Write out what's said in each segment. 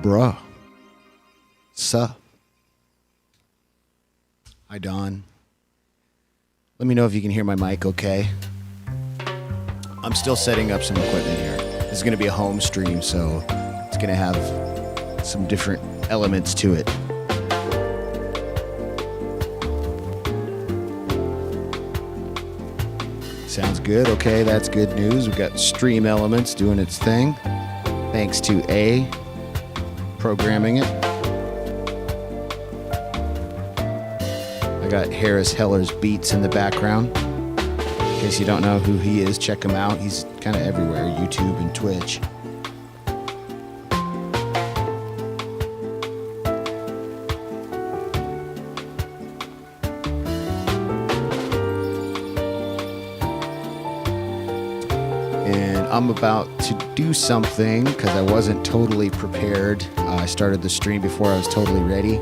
bruh. Sup? Hi, Don. Let me know if you can hear my mic okay. I'm still setting up some equipment here. This is going to be a home stream, so it's going to have some different elements to it. Sounds good. Okay, that's good news. We've got Stream Elements doing its thing. Thanks to A programming it. I got Harris Heller's beats in the background. In case you don't know who he is, check him out. He's kind of everywhere, YouTube and Twitch. And I'm about to do something because I wasn't totally prepared. I started the stream before I was totally ready.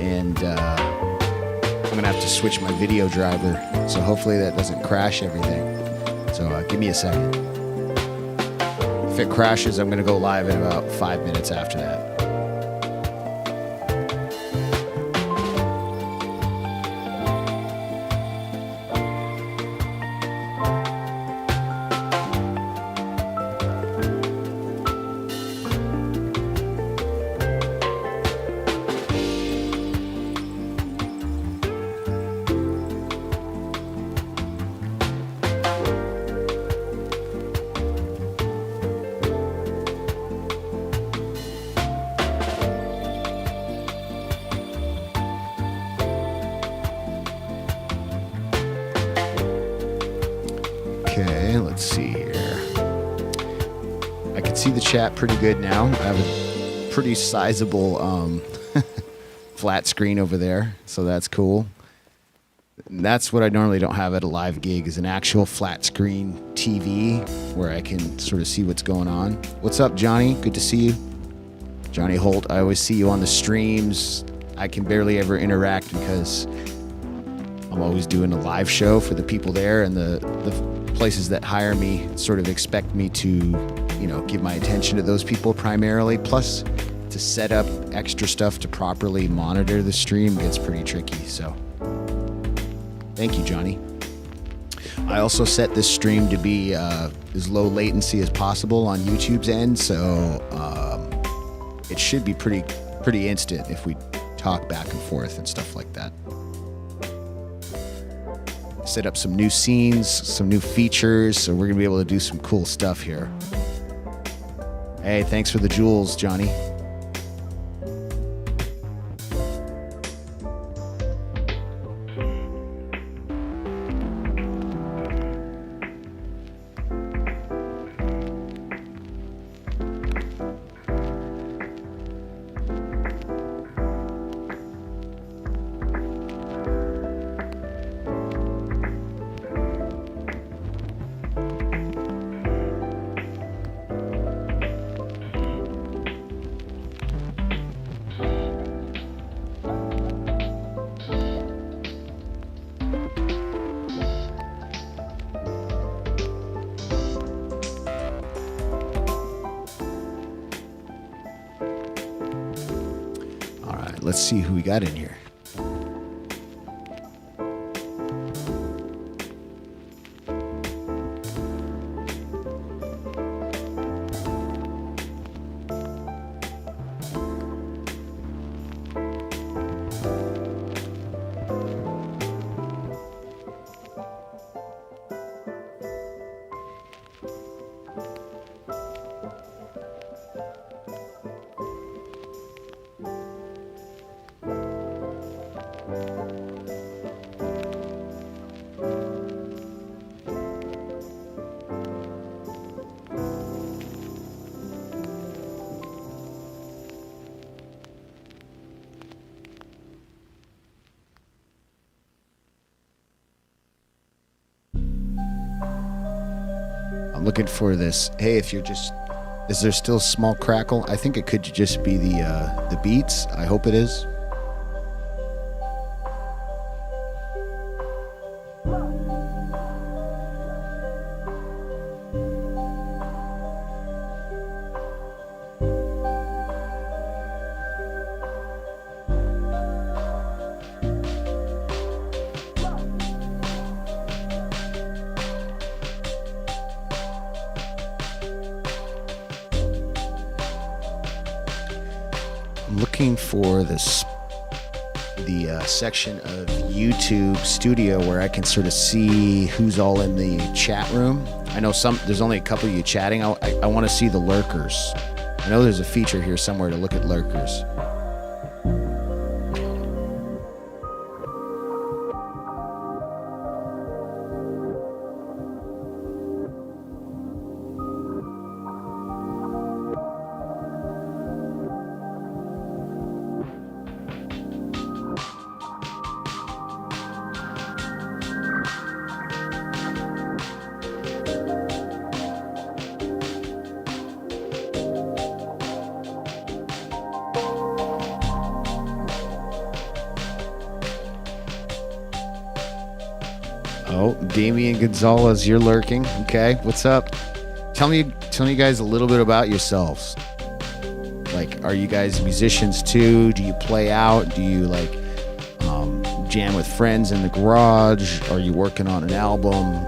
And I'm going to have to switch my video driver, so hopefully that doesn't crash everything. So give me a second. If it crashes, I'm going to go live in about 5 minutes after that. Chat pretty good now. I have a pretty sizable flat screen over there, so that's cool. And that's what I normally don't have at a live gig, is an actual flat screen TV where I can sort of see what's going on. What's up, Johnny? Good to see you. Johnny Holt, I always see you on the streams. I can barely ever interact because I'm always doing a live show for the people there, and the places that hire me sort of expect me to, you know, give my attention to those people primarily. Plus, to set up extra stuff to properly monitor the stream gets pretty tricky. So, thank you, Johnny. I also set this stream to be as low latency as possible on YouTube's end, so it should be pretty instant if we talk back and forth and stuff like that. Set up some new scenes, some new features, so we're gonna be able to do some cool stuff here. Hey, thanks for the jewels, Johnny. Let's see who we got in here. Looking for this. Hey, if you're just, is there still small crackle? I think it could just be the beats. I hope it is. looking for the section of YouTube Studio where I can sort of see who's all in the chat room. I know there's only a couple of you chatting. I want to see the lurkers. I know there's a feature here somewhere to look at lurkers. Oh, Damian Gonzalez, you're lurking. Okay, what's up? Tell me you guys a little bit about yourselves. Like, are you guys musicians too? Do you play out? Do you like jam with friends in the garage? Are you working on an album?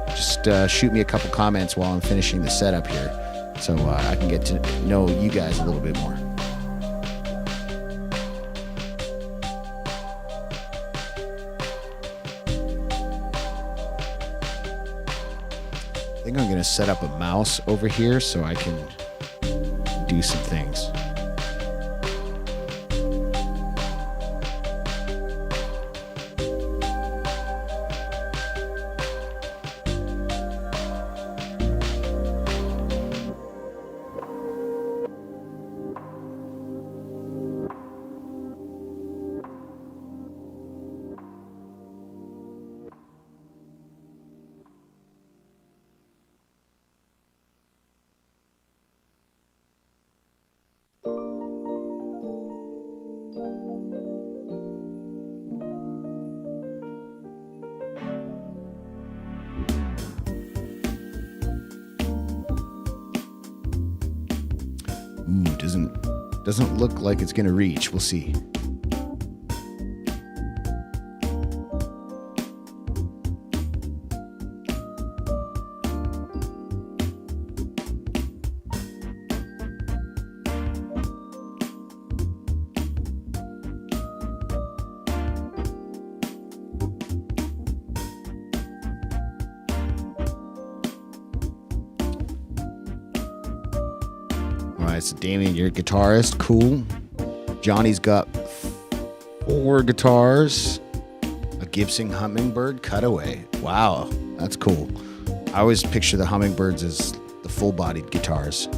Just shoot me a couple comments while I'm finishing the setup here, so I can get to know you guys a little bit more. I think I'm going to set up a mouse over here so I can do some things. Doesn't look like it's gonna reach. We'll see. So Damien, you're a guitarist. Cool. Johnny's got 4 guitars. A Gibson Hummingbird Cutaway. Wow, that's cool. I always picture the Hummingbirds as the full-bodied guitars.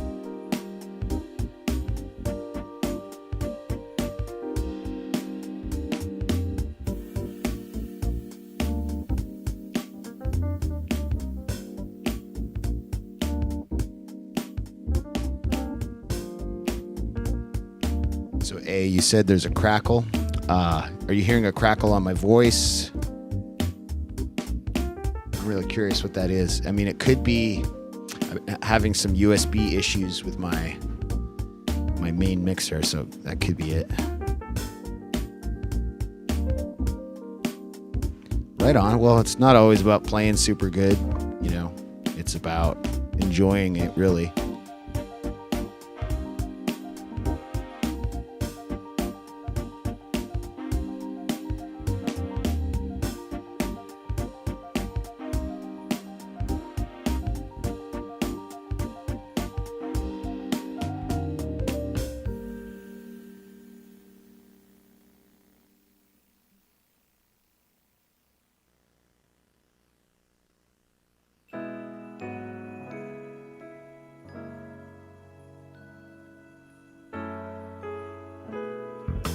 So A, you said there's a crackle. Are you hearing a crackle on my voice? I'm really curious what that is. I mean, it could be having some USB issues with my main mixer, so that could be it. Right on. Well, it's not always about playing super good, you know. It's about enjoying it, really.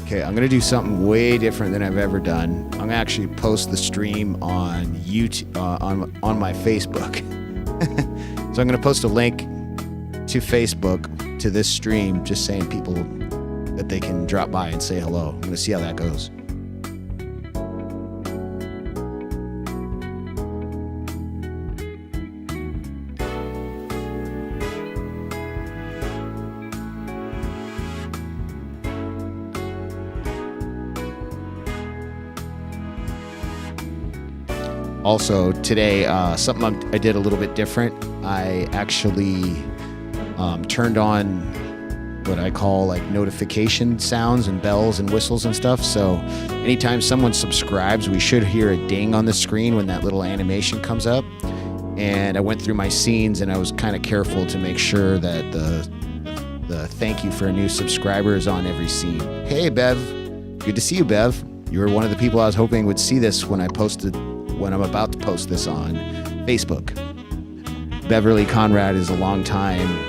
Okay, I'm gonna do something way different than I've ever done. I'm gonna actually post the stream on YouTube, on my Facebook. So I'm gonna post a link to Facebook to this stream, just saying people that they can drop by and say hello. I'm gonna see how that goes. Also, today, something I did a little bit different. I actually turned on what I call like notification sounds and bells and whistles and stuff. So anytime someone subscribes, we should hear a ding on the screen when that little animation comes up. And I went through my scenes and I was kind of careful to make sure that the thank you for a new subscriber is on every scene. Hey, Bev. Good to see you, Bev. You were one of the people I was hoping would see this when I'm about to post this on Facebook. Beverly Conrad is a long time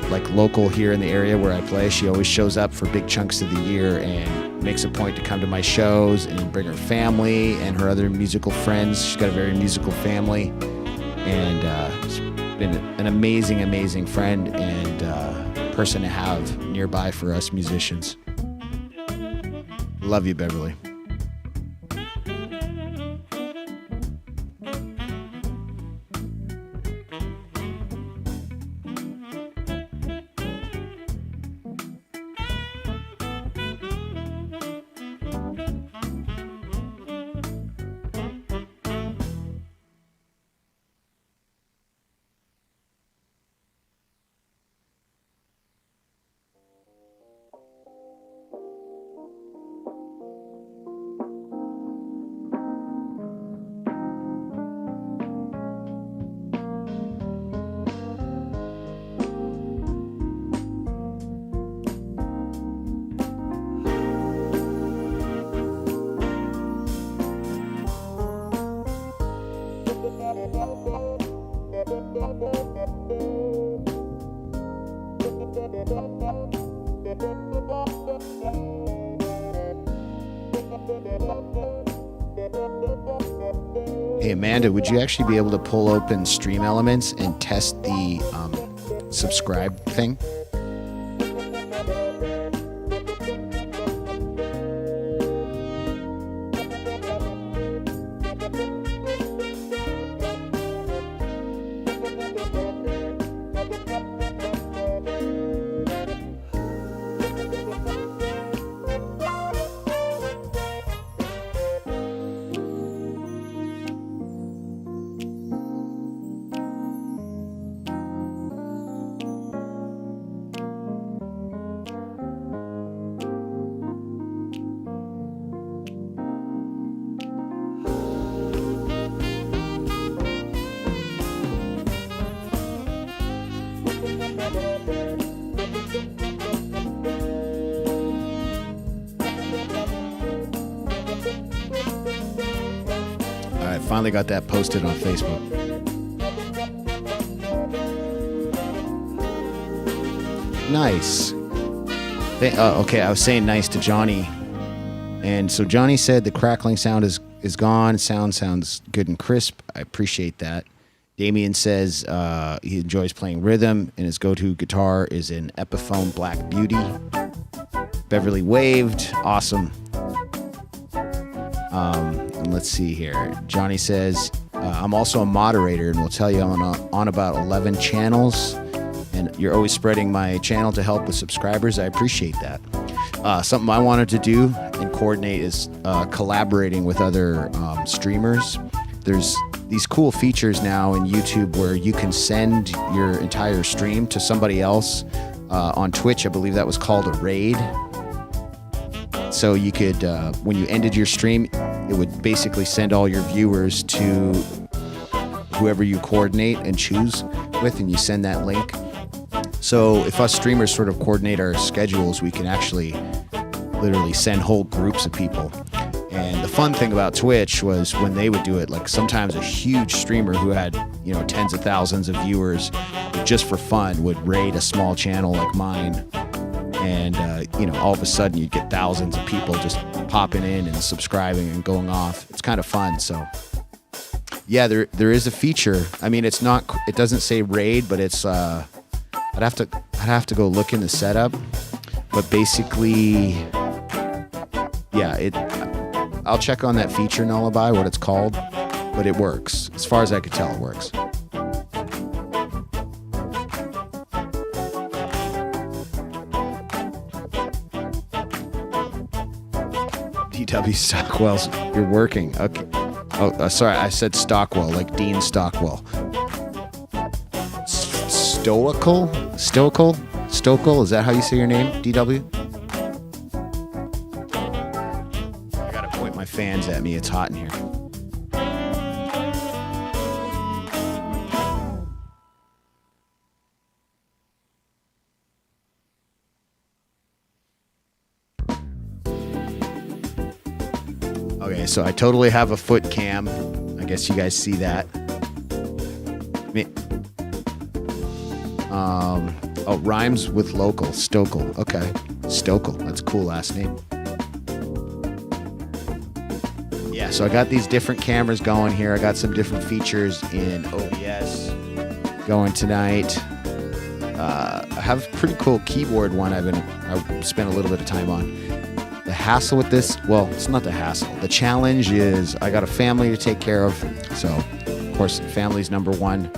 like local here in the area where I play. She always shows up for big chunks of the year and makes a point to come to my shows and bring her family and her other musical friends. She's got a very musical family, and she's been an amazing, amazing friend and person to have nearby for us musicians. Love you, Beverly. Hey, Amanda, would you actually be able to pull open Stream Elements and test the subscribe thing? Finally got that posted on Facebook. Nice. Okay, I was saying nice to Johnny. And so Johnny said the crackling sound is gone. Sound sounds good and crisp. I appreciate that. Damien says he enjoys playing rhythm, and his go-to guitar is an Epiphone Black Beauty. Beverly waved. Awesome. And let's see here. Johnny says, I'm also a moderator and will tell you on about 11 channels. And you're always spreading my channel to help with subscribers. I appreciate that. Something I wanted to do and coordinate is collaborating with other streamers. There's these cool features now in YouTube where you can send your entire stream to somebody else. On Twitch, I believe that was called a raid. So you could, when you ended your stream, it would basically send all your viewers to whoever you coordinate and choose with, and you send that link. So if us streamers sort of coordinate our schedules, we can actually literally send whole groups of people. And the fun thing about Twitch was when they would do it, like sometimes a huge streamer who had, tens of thousands of viewers, just for fun, would raid a small channel like mine. And, all of a sudden you'd get thousands of people just popping in and subscribing and going off. It's kind of fun. So, yeah, there is a feature. I mean, it doesn't say raid, but it's, I'd have to go look in the setup. But basically, yeah, I'll check on that feature, Nullabye, what it's called. But it works. As far as I could tell, it works. DW Stockwell's, you're working. Okay. Oh, sorry, I said Stockwell, like Dean Stockwell. Stoical? Stokel, is that how you say your name, DW? I gotta point my fans at me. It's hot in here. Okay, so I totally have a foot cam. I guess you guys see that. Oh, rhymes with local. Stokel. Okay. Stokel. That's a cool last name. Yeah, so I got these different cameras going here. I got some different features in OBS going tonight. I have a pretty cool keyboard one I spent a little bit of time on. The hassle with this, well, it's not the hassle. The challenge is I got a family to take care of. So, of course, family's number one.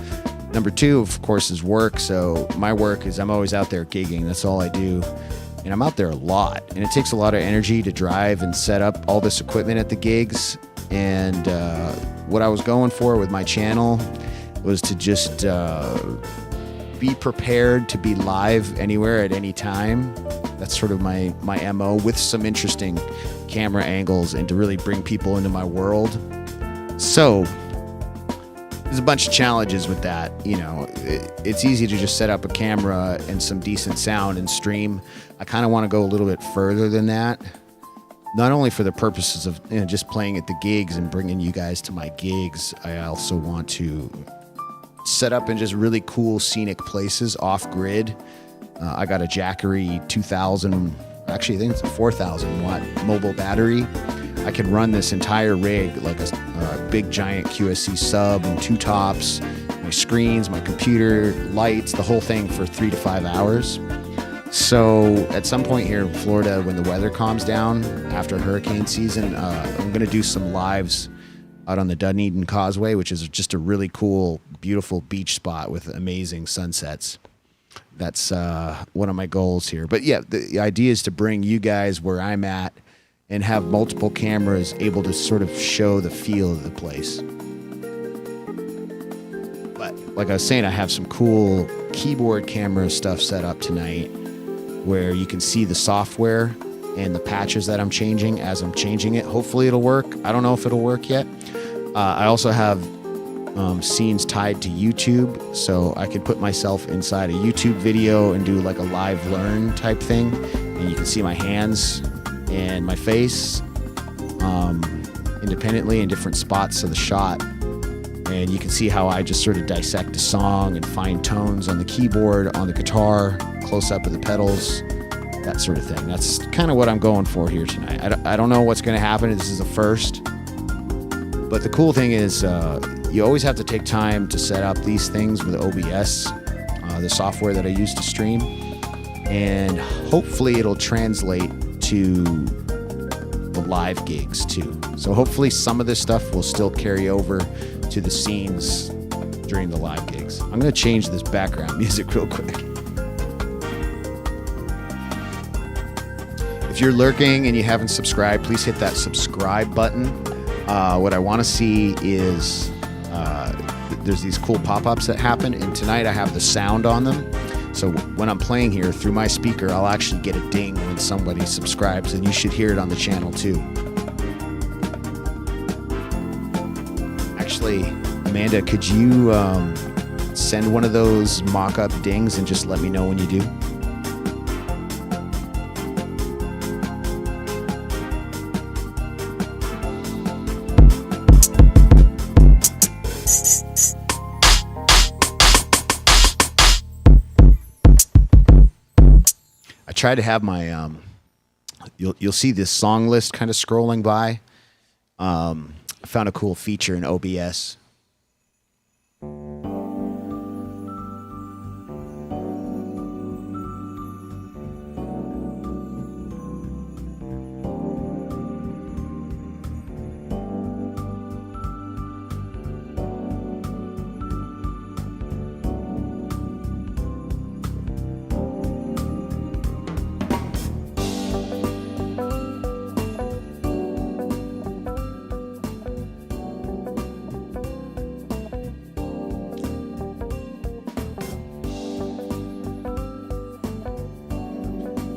Number two, of course, is work. So my work is I'm always out there gigging. That's all I do. And I'm out there a lot. And it takes a lot of energy to drive and set up all this equipment at the gigs. And what I was going for with my channel was to just be prepared to be live anywhere at any time. That's sort of my MO, with some interesting camera angles and to really bring people into my world. So there's a bunch of challenges with that. You know, it's easy to just set up a camera and some decent sound and stream. I kind of want to go a little bit further than that. Not only for the purposes of just playing at the gigs and bringing you guys to my gigs, I also want to set up in just really cool scenic places off grid. I got a Jackery 2000, actually I think it's a 4,000 watt mobile battery. I can run this entire rig like a big giant QSC sub and two tops, my screens, my computer, lights, the whole thing for 3 to 5 hours. So at some point here in Florida, when the weather calms down after hurricane season, I'm going to do some lives out on the Dunedin Causeway, which is just a really cool, beautiful beach spot with amazing sunsets. That's one of my goals here. But yeah, the idea is to bring you guys where I'm at and have multiple cameras able to sort of show the feel of the place. But like I was saying, I have some cool keyboard camera stuff set up tonight where you can see the software and the patches that I'm changing as I'm changing it. Hopefully it'll work. I don't know if it'll work yet. I also have scenes tied to YouTube, so I could put myself inside a YouTube video and do like a live learn type thing, and you can see my hands and my face independently in different spots of the shot, and you can see how I just sort of dissect a song and find tones on the keyboard, on the guitar, close up of the pedals, that sort of thing. That's kind of what I'm going for here tonight. I don't know what's going to happen. This is the first, but the cool thing is you always have to take time to set up these things with OBS, the software that I use to stream, and hopefully it'll translate to the live gigs too. So hopefully some of this stuff will still carry over to the scenes during the live gigs. I'm going to change this background music real quick. If you're lurking and you haven't subscribed, please hit that subscribe button. What I want to see is there's these cool pop-ups that happen, and tonight I have the sound on them. So when I'm playing here through my speaker, I'll actually get a ding when somebody subscribes, and you should hear it on the channel too. Actually, Amanda, could you send one of those mock-up dings and just let me know when you do? Try to have my you'll see this song list kind of scrolling by. I found a cool feature in OBS.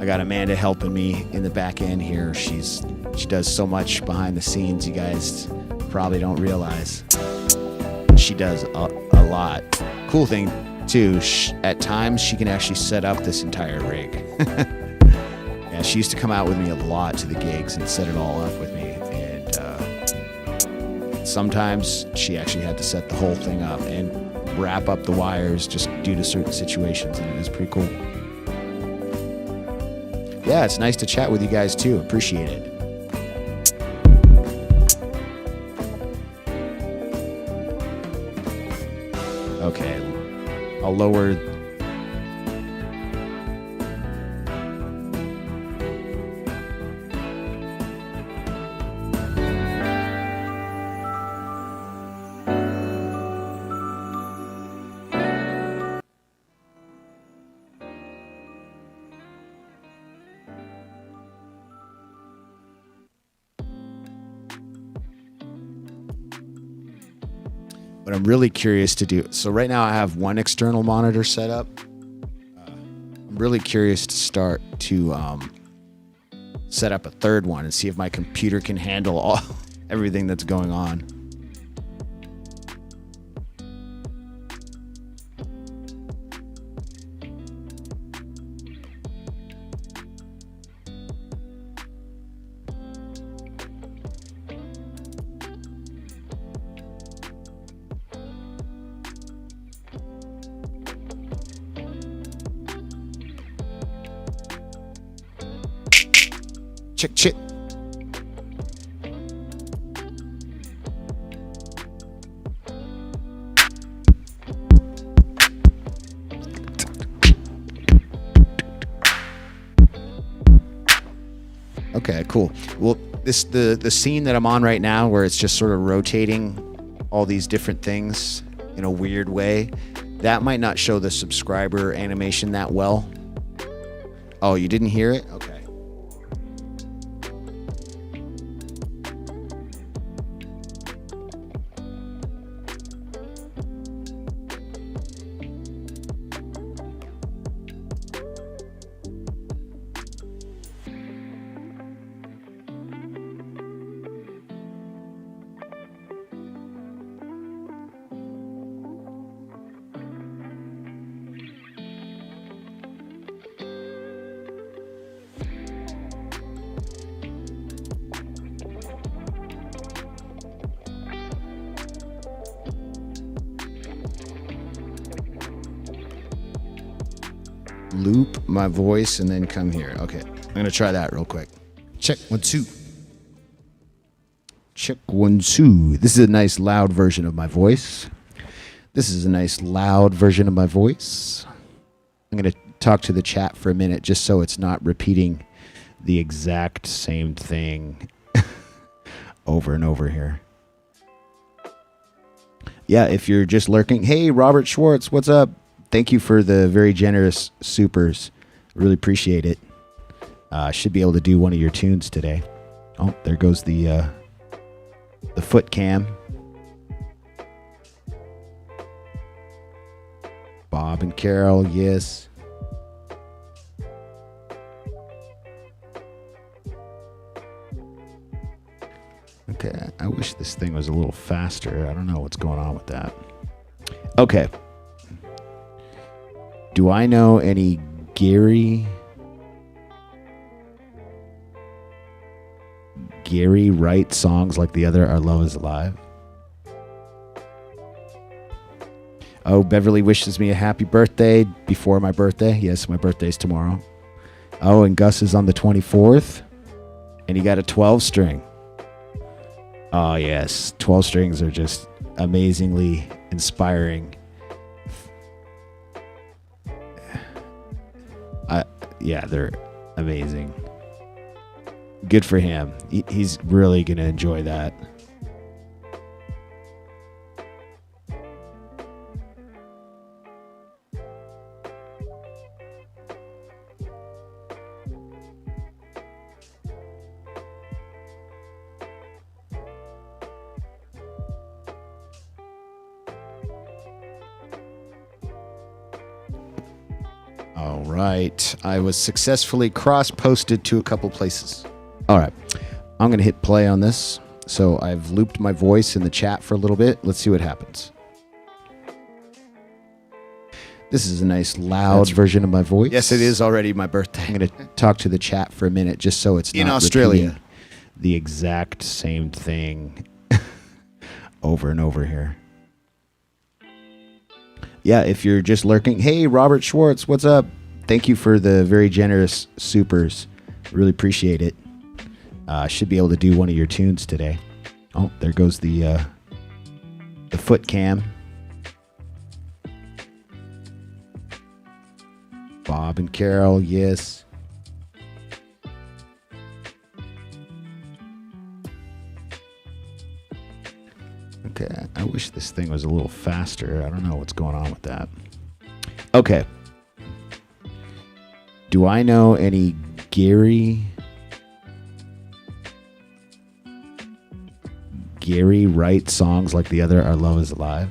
got Amanda helping me in the back end here. She does so much behind the scenes, you guys probably don't realize. She does a lot. Cool thing too, at times she can actually set up this entire rig. Yeah, she used to come out with me a lot to the gigs and set it all up with me. And sometimes she actually had to set the whole thing up and wrap up the wires just due to certain situations, and it was pretty cool. Yeah, it's nice to chat with you guys too. Appreciate it. Okay, I'll lower. But I'm really curious to do. So right now I have one external monitor set up. I'm really curious to start to set up a third one and see if my computer can handle everything that's going on. Check. Okay, cool. Well, the scene that I'm on right now, where it's just sort of rotating all these different things in a weird way, that might not show the subscriber animation that well. Oh, you didn't hear it? Okay. Loop my voice and then come here. Okay, I'm gonna try that real quick. Check 1 2. Check 1 2. This is a nice loud version of my voice. I'm gonna talk to the chat for a minute just so it's not repeating the exact same thing over and over here. Yeah, if you're just lurking, hey, Robert Schwartz, what's up? Thank you for the very generous supers. Really appreciate it. Should be able to do one of your tunes today. Oh, there goes the foot cam. Bob and Carol, yes. Okay, I wish this thing was a little faster. I don't know what's going on with that. Okay. Do I know any Gary Wright songs like the other Our Love Is Alive? Oh, Beverly wishes me a happy birthday before my birthday. Yes, my birthday's tomorrow. Oh, and Gus is on the 24th. And he got a 12 string. Oh, yes. 12 strings are just amazingly inspiring. Yeah, they're amazing. Good for him. He's really going to enjoy that. All right. I was successfully cross-posted to a couple places. All right. I'm going to hit play on this. So I've looped my voice in the chat for a little bit. Let's see what happens. This is a nice loud version of my voice. Yes, it is already my birthday. I'm going to talk to the chat for a minute just so it's not in Australia. The exact same thing over and over here. Yeah, if you're just lurking, hey, Robert Schwartz, what's up? Thank you for the very generous supers. Really appreciate it. Should be able to do one of your tunes today. Oh, there goes the foot cam. Bob and Carol, yes. Okay, I wish this thing was a little faster. I don't know what's going on with that. Okay. Do I know any Gary writes songs like the other Our Love Is Alive?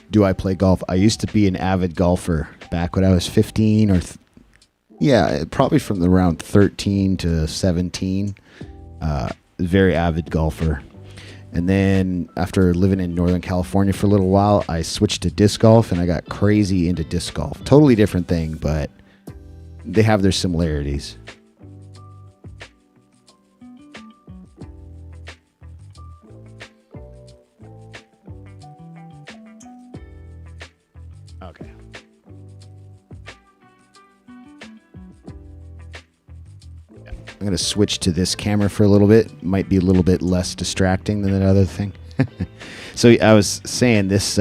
Do I play golf? I used to be an avid golfer back when I was 15 or probably from around 13 to 17. Very avid golfer. And then after living in Northern California for a little while, I switched to disc golf and I got crazy into disc golf. Totally different thing, but they have their similarities. Okay. I'm going to switch to this camera for a little bit. Might be a little bit less distracting than that other thing. So I was saying this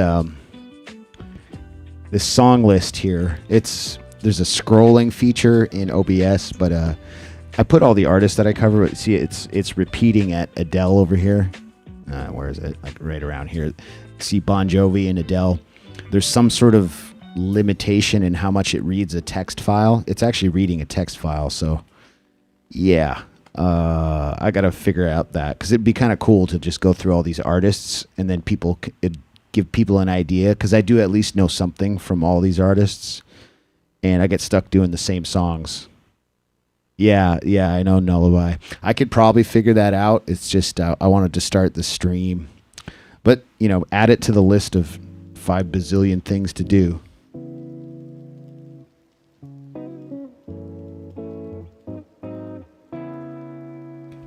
this song list here, there's a scrolling feature in OBS, but I put all the artists that I cover. See, it's repeating at Adele over here. Where is it? Like right around here. See Bon Jovi and Adele. There's some sort of limitation in how much it reads a text file. It's actually reading a text file, so yeah, I got to figure out that because it'd be kind of cool to just go through all these artists and then it'd give people an idea because I do at least know something from all these artists and I get stuck doing the same songs. Yeah, I know Nullify. I could probably figure that out. It's just I wanted to start the stream. But, add it to the list of 5 bazillion things to do.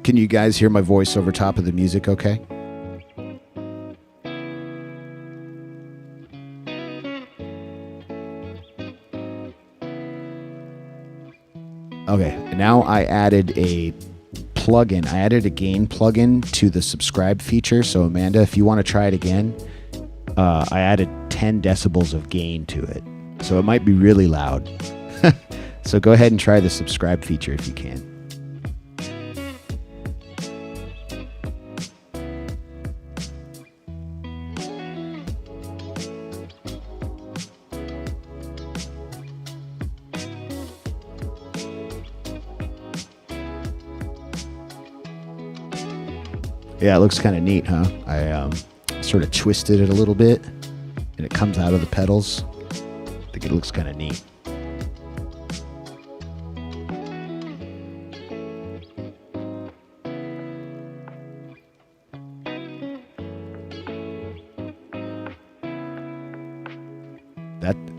Can you guys hear my voice over top of the music okay? Okay, now I added a plugin. I added a gain plugin to the subscribe feature. So Amanda, if you want to try it again, I added 10 decibels of gain to it. So it might be really loud. So go ahead and try the subscribe feature if you can. Yeah, it looks kind of neat, huh? I sort of twisted it a little bit, and it comes out of the pedals. I think it looks kind of neat.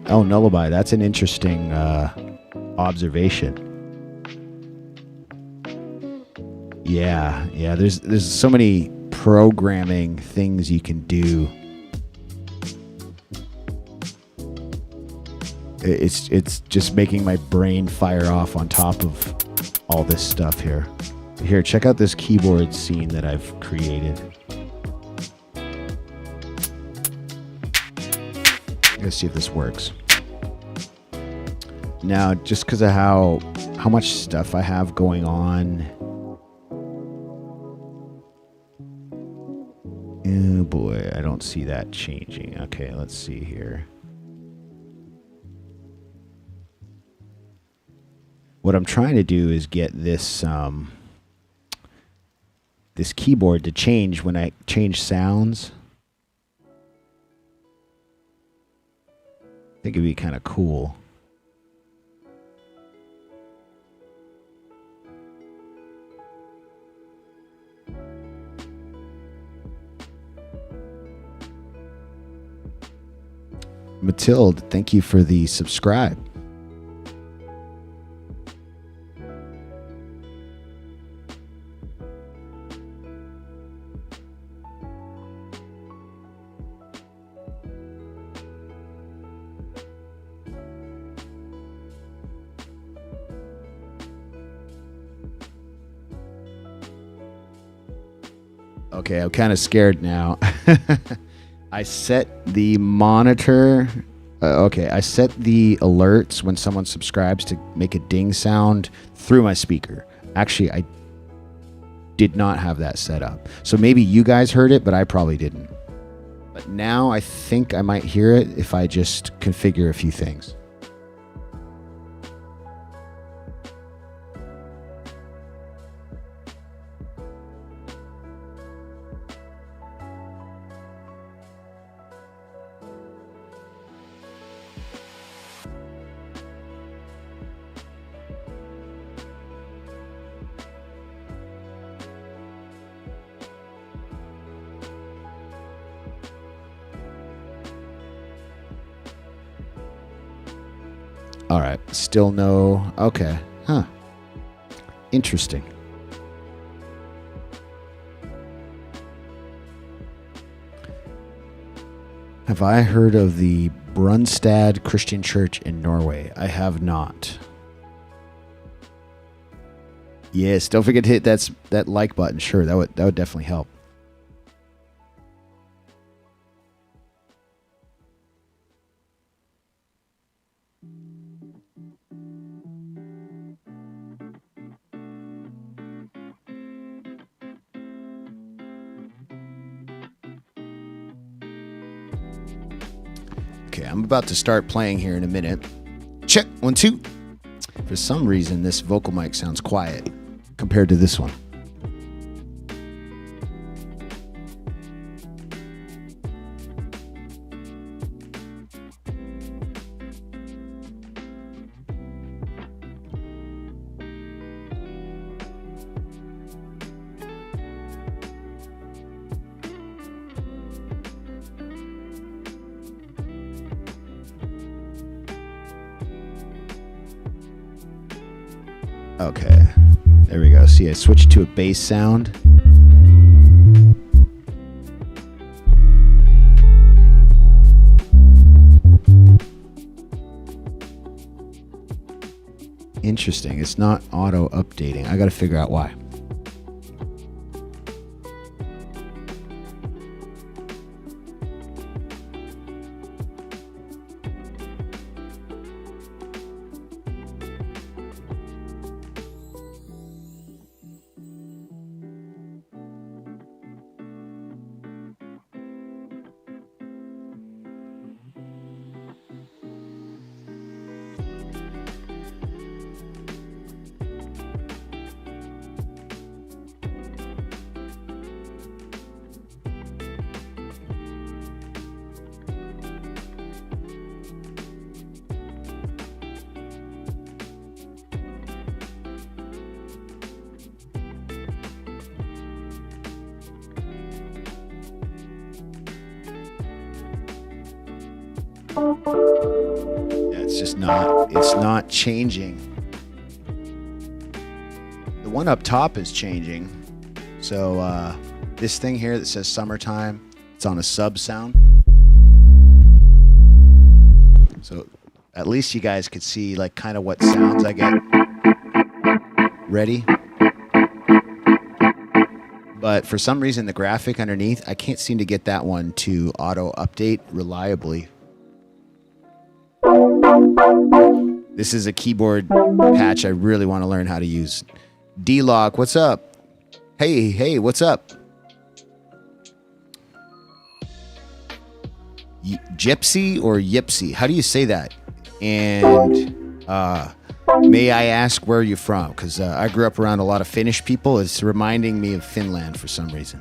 Nullify, that's an interesting observation. Yeah, there's so many programming things you can do. It's just making my brain fire off on top of all this stuff here. Here, check out this keyboard scene that I've created. Let's see if this works. Now, just because of how much stuff I have going on. Oh boy, I don't see that changing. Okay, let's see here. What I'm trying to do is get this this keyboard to change when I change sounds. think it'd be kind of cool. Matilde, thank you for the subscribe. Okay, I'm kind of scared now. I set the monitor. Okay, I set the alerts when someone subscribes to make a ding sound through my speaker. Actually, I did not have that set up. So maybe you guys heard it, but I probably didn't. But now I think I might hear it if I just configure a few things. All right, still no. Okay, huh. Interesting. Have I heard of the Brunstad Christian Church in Norway? I have not. Yes, don't forget to hit that like button. Sure, that would definitely help. Okay, I'm about to start playing here in a minute. Check, 1, 2. For some reason, this vocal mic sounds quiet compared to this one. Okay, there we go. See, I switched to a bass sound. Interesting. It's not auto updating. I got to figure out why. Yeah, it's not changing. The one up top is changing. So this thing here that says summertime, it's on a sub sound. So at least you guys could see like kind of what sounds I get. Ready? But for some reason the graphic underneath, I can't seem to get that one to auto update reliably. This is a keyboard patch I really want to learn how to use. D-Lock, what's up? Hey, what's up? Gypsy or Yipsy? How do you say that? And may I ask where you're from? Because I grew up around a lot of Finnish people. It's reminding me of Finland for some reason.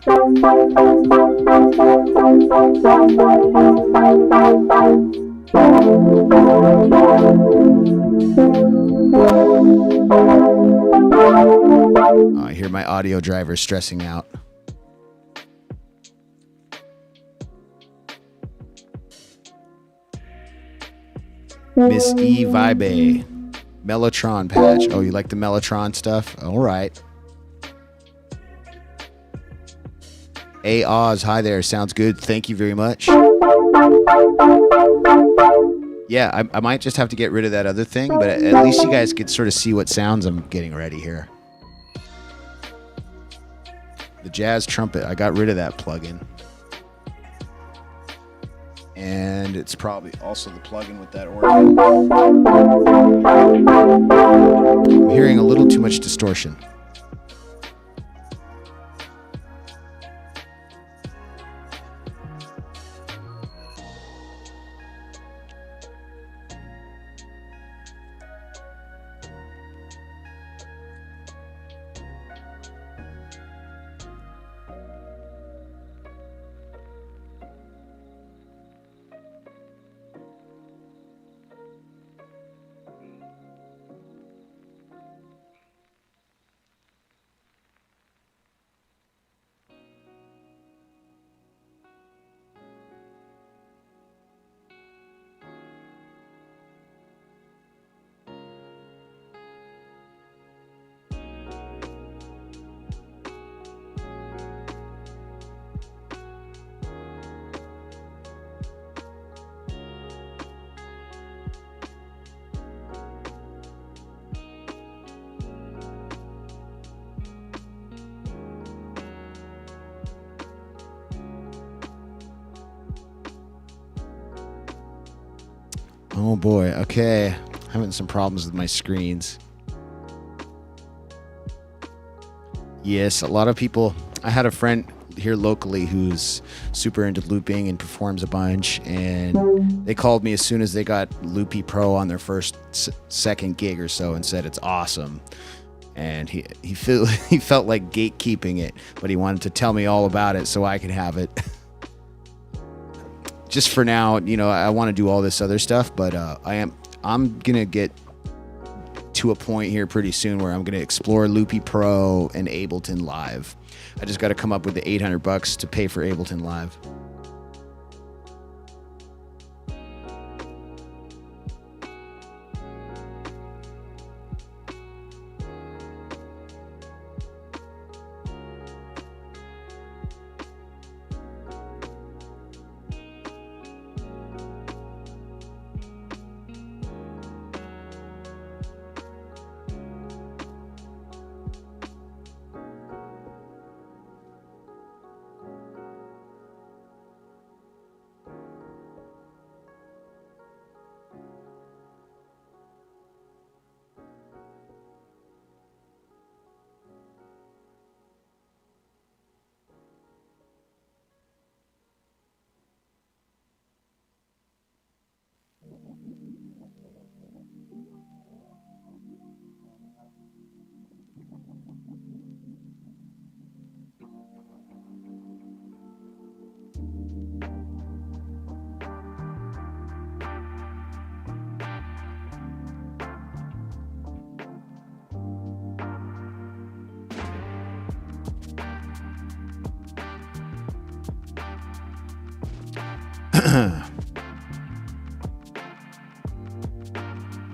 Oh, I hear my audio driver stressing out. Miss E Vibe. Mellotron patch. Oh, you like the Mellotron stuff? All right. A Oz, hi there. Sounds good. Thank you very much. Yeah, I might just have to get rid of that other thing, but at least you guys could sort of see what sounds I'm getting ready here. The jazz trumpet, I got rid of that plugin. And it's probably also the plugin with that organ. I'm hearing a little too much distortion. Oh boy, okay. Having some problems with my screens. Yes, a lot of people. I had a friend here locally who's super into looping and performs a bunch, and they called me as soon as they got Loopy Pro on their first second gig or so and said it's awesome. And he felt like gatekeeping it, but he wanted to tell me all about it so I could have it. Just for now, you know, I want to do all this other stuff, but I'm gonna get to a point here pretty soon where I'm gonna explore Loopy Pro and Ableton Live. I just got to come up with the $800 to pay for Ableton Live.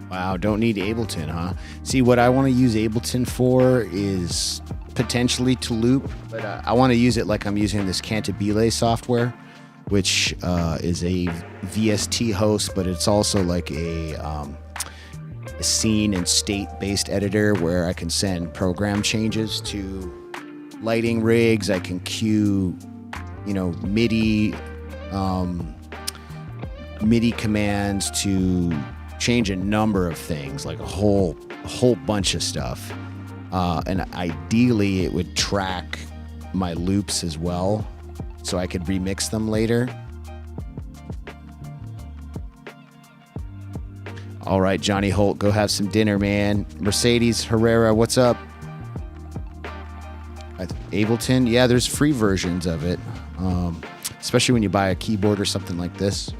Wow, don't need Ableton, huh? See, what I want to use Ableton for is potentially to loop, but I want to use it like I'm using this Cantabile software, which is a VST host, but it's also like a scene and state-based editor where I can send program changes to lighting rigs. I can cue, you know, MIDI commands to change a number of things, like a whole bunch of stuff. And ideally it would track my loops as well, so I could remix them later. All right, Johnny Holt, go have some dinner, man. Mercedes Herrera, what's up? Ableton, yeah, there's free versions of it, especially when you buy a keyboard or something like this.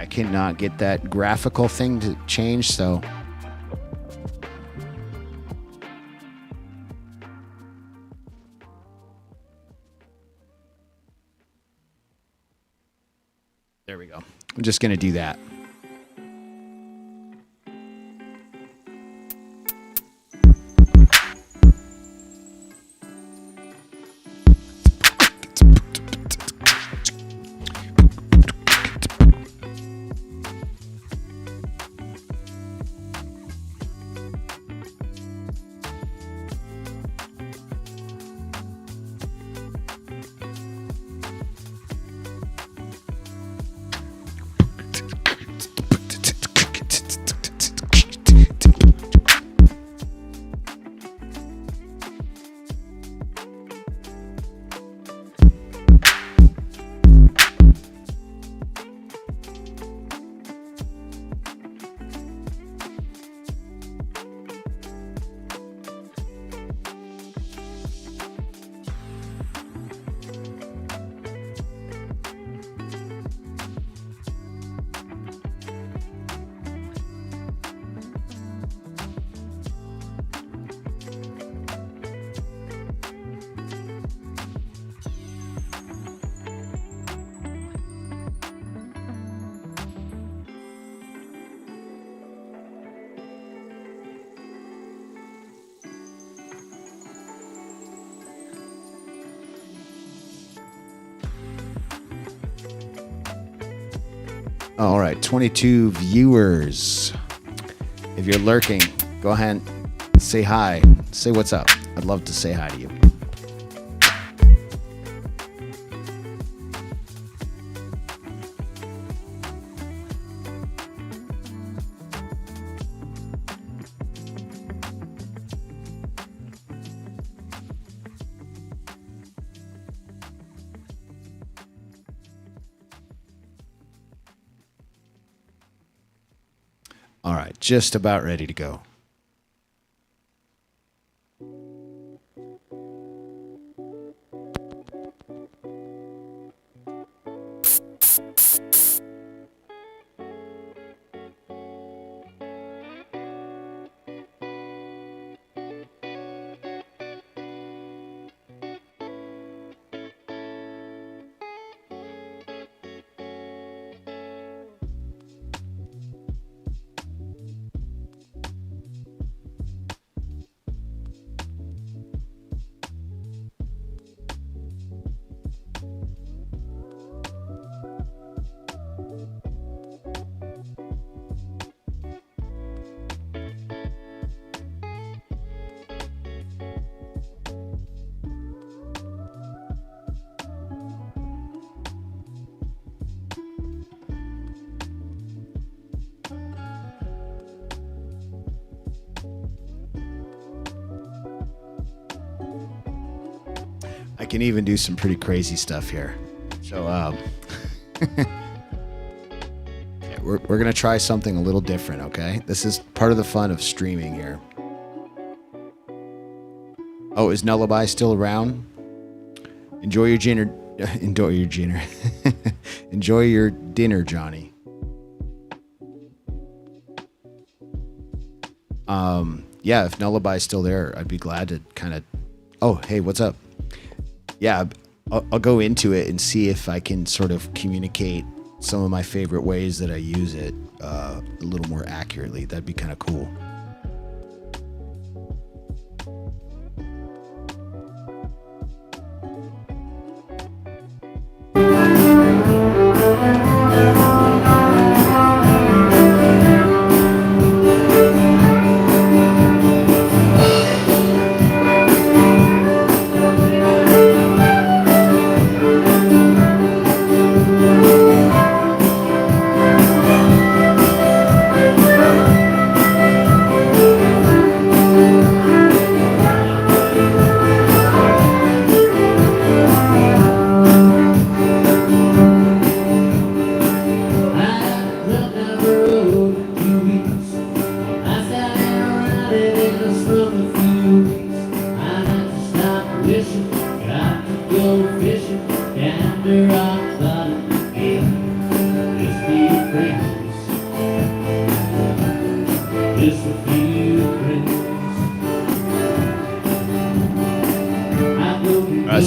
I cannot get that graphical thing to change, so there we go. I'm just going to do that. All right, 22 viewers. If you're lurking, go ahead and say hi. Say what's up. I'd love to say hi to you. All right, just about ready to go. I can even do some pretty crazy stuff here. So yeah, we're going to try something a little different, okay? This is part of the fun of streaming here. Oh, is Nullaby still around? Enjoy your dinner. Enjoy your dinner. Enjoy your dinner, Johnny. Yeah, if Nullaby's still there, I'd be glad to kind of... Oh, hey, what's up? Yeah, I'll go into it and see if I can sort of communicate some of my favorite ways that I use it a little more accurately. That'd be kind of cool.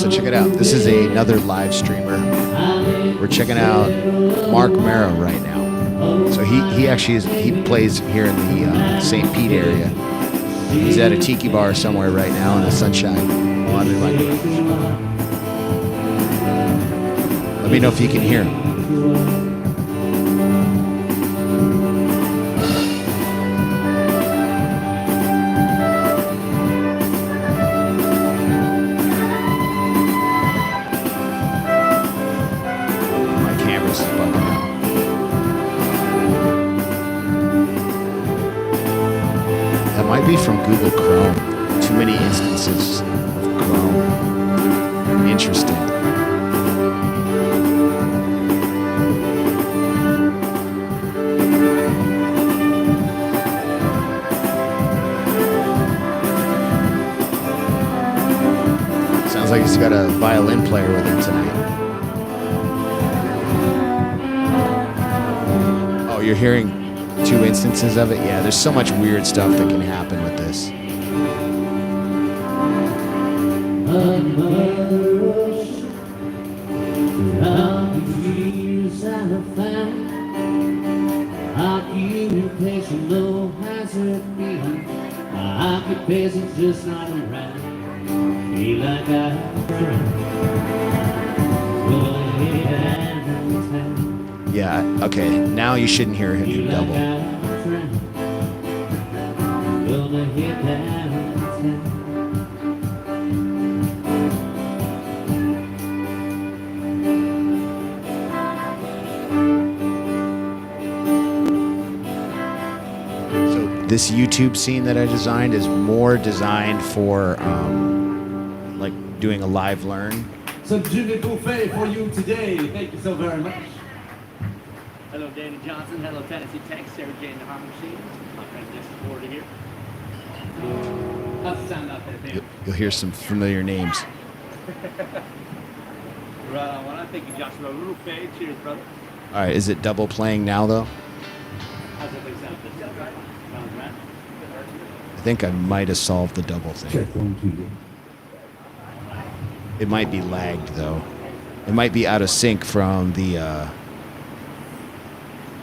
So check it out. This is another live streamer. We're checking out Mark Mara right now. So he actually he plays here in the St. Pete area. He's at a tiki bar somewhere right now in the sunshine. Well, I'm in my Let me know if you can hear him. My camera's bugging out. That might be from Google Chrome. Too many instances of Chrome. Interesting. Sounds like he's got a violin player with him tonight. Oh, you're hearing 2 instances of it? Yeah, there's so much weird stuff that can happen with this. Just not around. Feel like I Yeah, okay. Now you shouldn't hear him do double. So this YouTube scene that I designed is more designed for like doing a live learn. Some Jimmy Buffet for you today. Thank you so very much. Hello, Danny Johnson. Hello, Tennessee Tech. Sarah Jane, the Harmon Machine. My friend Jesse Porter here. How's the sound out there, Dan? You'll hear some familiar names. Right on. Well, I thank you, Joshua. Buffet. Cheers, brother. All right, is it double playing now though? How's that thing sound? Sounds right. I think I might have solved the double thing. It might be lagged though. It might be out of sync from the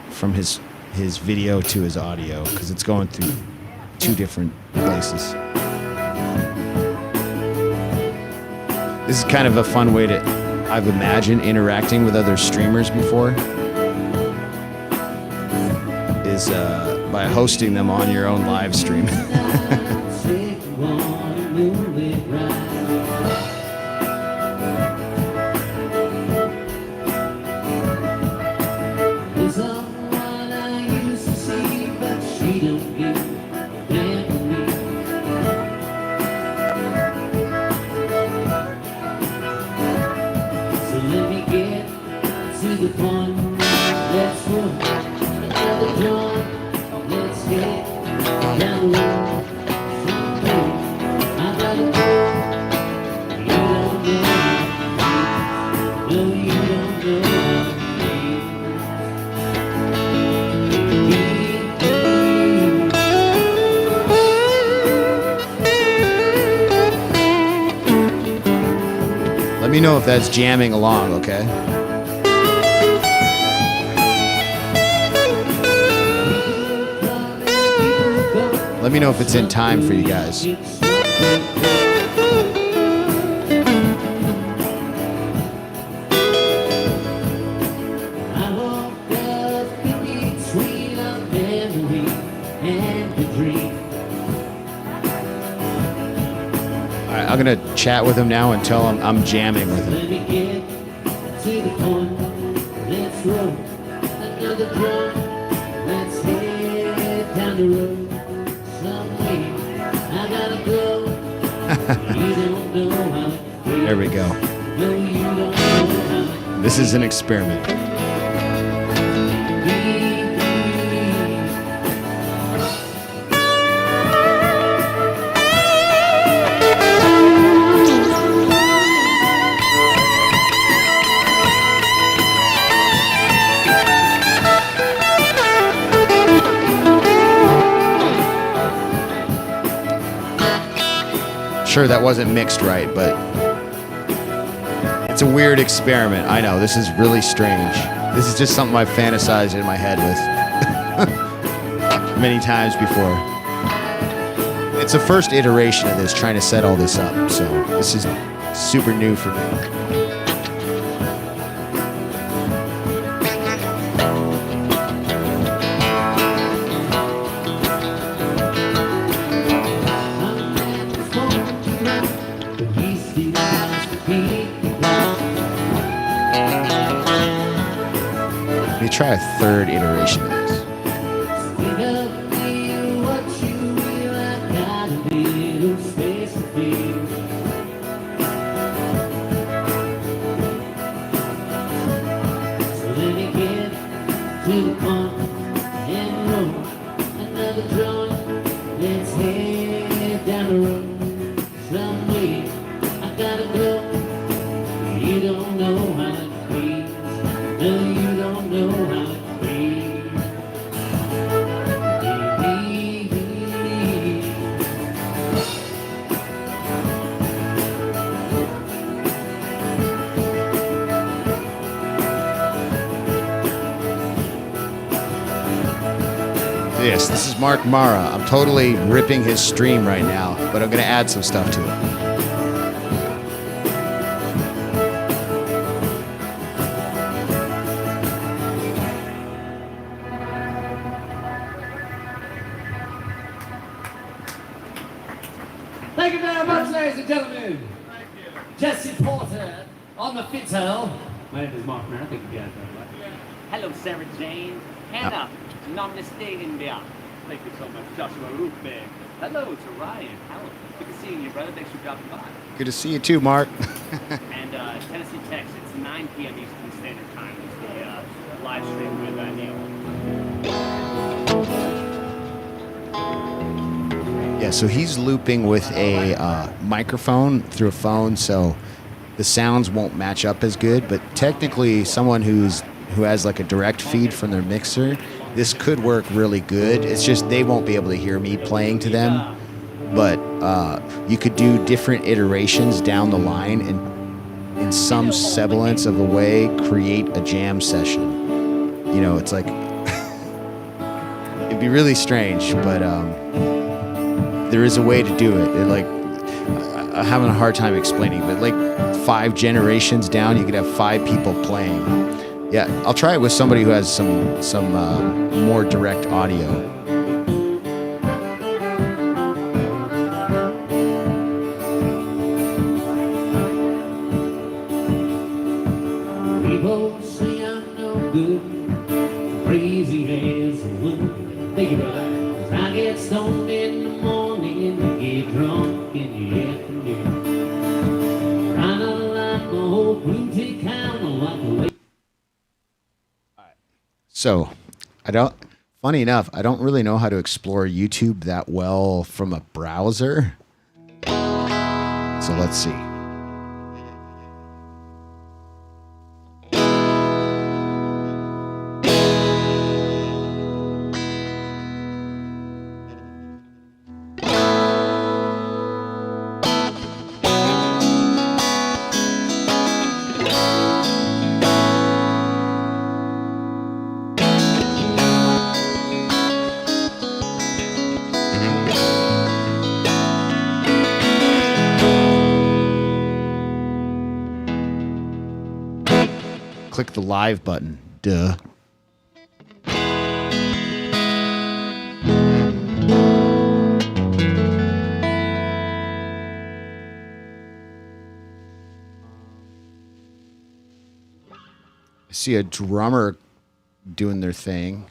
from his video to his audio because it's going through 2 different places. This is kind of a fun way to, I've imagined, interacting with other streamers before, is by hosting them on your own live stream. Let me know if that's jamming along, okay? Let me know if it's in time for you guys. I'm gonna chat with him now and tell him I'm jamming with him. Let me get to the point. Let's roll another drum. Let's head down the road. Somewhere I gotta go. You don't know how. There we go. No, you don't know how. This is an experiment. Sure, that wasn't mixed right, but It's a weird experiment. I know, this is really strange. This is just something I've fantasized in my head with many times before. It's the first iteration of this, trying to set all this up, so this is super new for me. Let me try a third iteration of this. Yes, this is Mark Mara. I'm totally ripping his stream right now, but I'm going to add some stuff to it. Thank you very much, ladies and gentlemen. Thank you. Jesse Porter on the fiddle. My name is Mark Mara. Thank you guys very much. Hello, Sarah Jane. Hannah. Namaste, India. Thank you so much, Joshua Rupe. Hello to Ryan. Hello. Good to see you, brother. Thanks for dropping by. Good to see you too, Mark. And Tennessee, Texas. It's 9 p.m. Eastern Standard Time. It's the live stream with Neil. Yeah, so he's looping with a microphone through a phone, so the sounds won't match up as good. But technically, someone who has like a direct feed from their mixer, this could work really good. It's just they won't be able to hear me playing to them. But you could do different iterations down the line and in some semblance of a way create a jam session. You know, it's like it'd be really strange, but there is a way to do it. I'm having a hard time explaining, but like 5 generations down, you could have 5 people playing. Yeah, I'll try it with somebody who has some more direct audio. People say I'm no good, crazy as a woman. Thank you, brother. 'Cause I get stoned in the morning, I get drunk in the afternoon. Trying to like my whole blue tick count on like the way. So, funny enough, I don't really know how to explore YouTube that well from a browser. So let's see. Click the live button. Duh. I see a drummer doing their thing.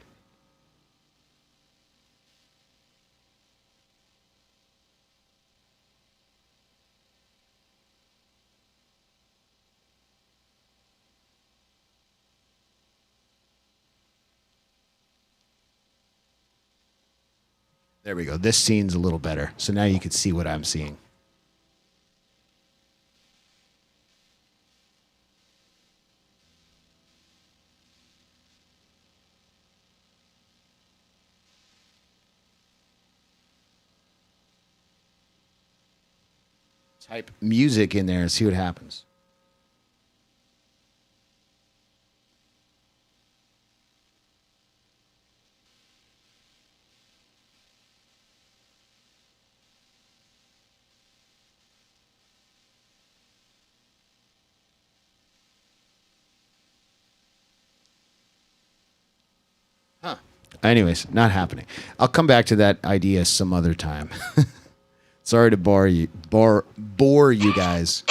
There we go. This scene's a little better. So now you can see what I'm seeing. Type music in there and see what happens. Anyways, not happening. I'll come back to that idea some other time. Sorry to bore you guys.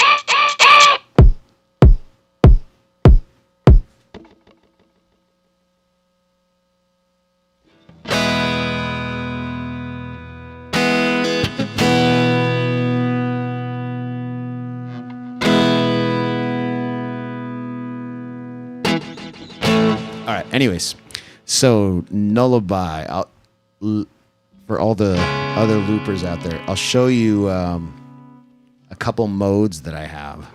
All right. Anyways, so Nullabye. For all the other loopers out there, I'll show you a couple modes that I have.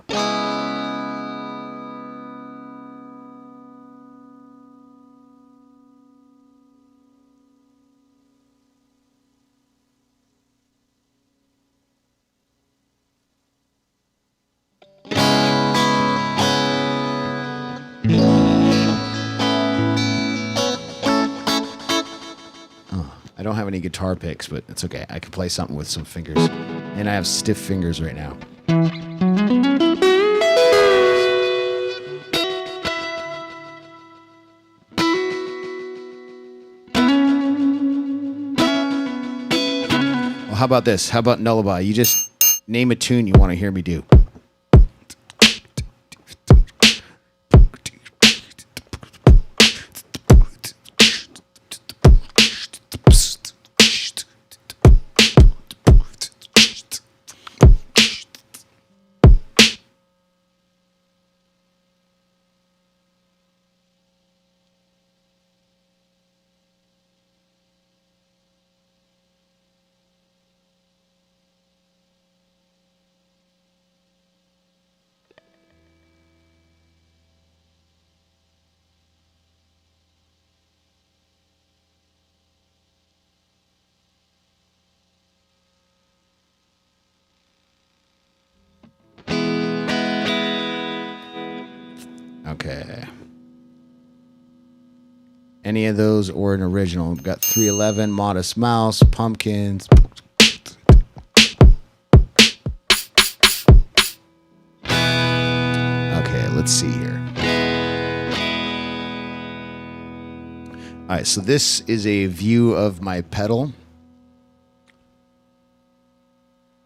I don't have any guitar picks, but it's okay. I can play something with some fingers. And I have stiff fingers right now. Well, how about this? How about Nullabye? You just name a tune you want to hear me do. Okay. Any of those or an original. We've got 311, Modest Mouse, Pumpkins. Okay, let's see here. All right, so this is a view of my pedal.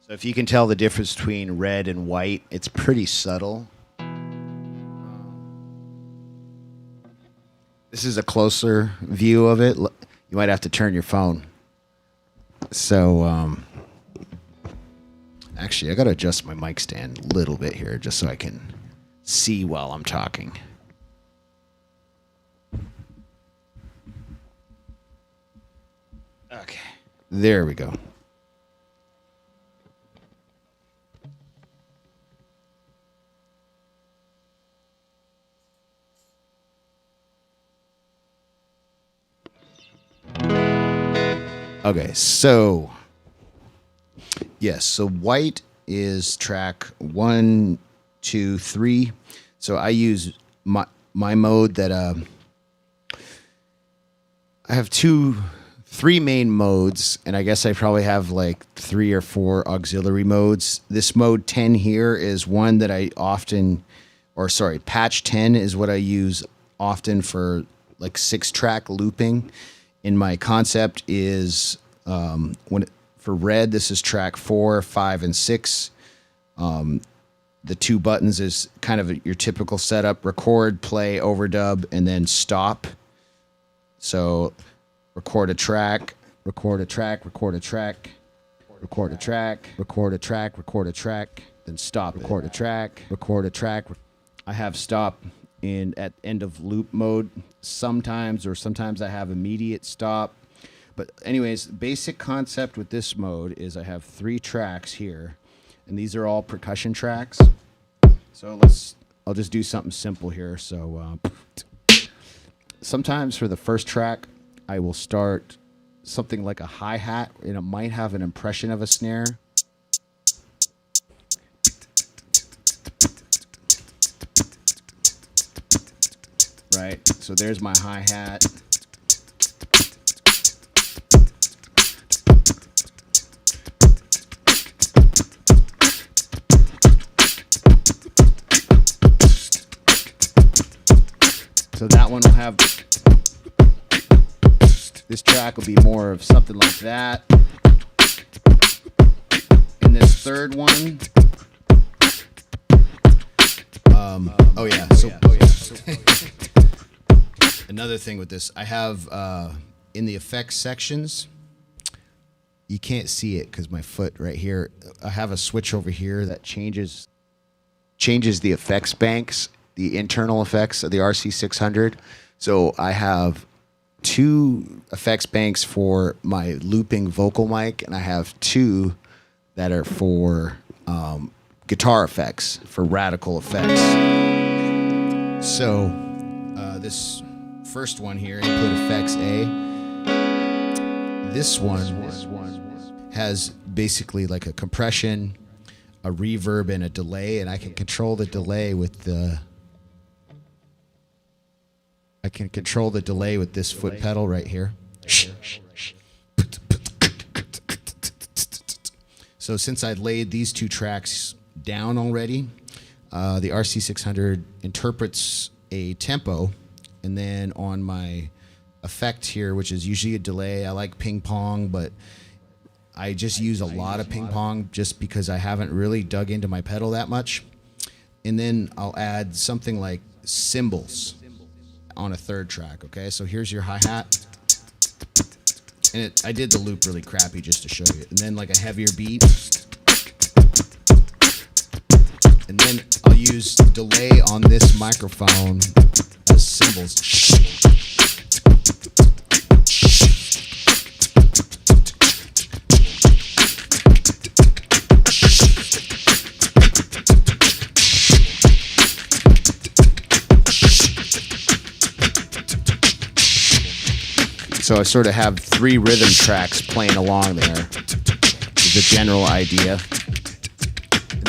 So if you can tell the difference between red and white, it's pretty subtle. This is a closer view of it. You might have to turn your phone. So, actually, I got to adjust my mic stand a little bit here just so I can see while I'm talking. Okay, there we go. Okay, so yes, so white is track 1, 2, 3. So I use my mode that I have 3 main modes, and I guess I probably have like 3 or 4 auxiliary modes. This mode 10 here is one that I often, patch 10 is what I use often for like 6-track looping. In my concept is for red, this is track 4, 5, and 6. The 2 buttons is kind of your typical setup: record, play, overdub, and then stop. So record a track, record a track, record a track, record a track, record a track, record a track, then stop. Record a track, record a track. I have stop at end of loop mode sometimes I have immediate stop. But anyways, basic concept with this mode is I have 3 tracks here, and these are all percussion tracks. So I'll just do something simple here. So sometimes for the first track, I will start something like a hi-hat, and it might have an impression of a snare. Right, so there's my hi-hat. So that one will have track will be more of something like that. And this third one, oh yeah, another thing with this, I have in the effects sections, you can't see it because my foot right here, I have a switch over here that changes the effects banks, the internal effects of the RC600. So I have 2 effects banks for my looping vocal mic, and I have 2 that are for guitar effects, for radical effects. So this first one here, input effects A, this one has basically like a compression, a reverb, and a delay, and I can control the delay with this foot pedal right here. So since I laid these 2 tracks down already, the RC600 interprets a tempo, and then on my effect here, which is usually a delay, I like ping pong, but I just use a lot of ping pong just because I haven't really dug into my pedal that much. And then I'll add something like cymbals on a third track, okay? So here's your hi-hat. And I did the loop really crappy just to show you. And then like a heavier beat. And then I'll use delay on this microphone as cymbals. So I sort of have 3 rhythm tracks playing along there, is the general idea.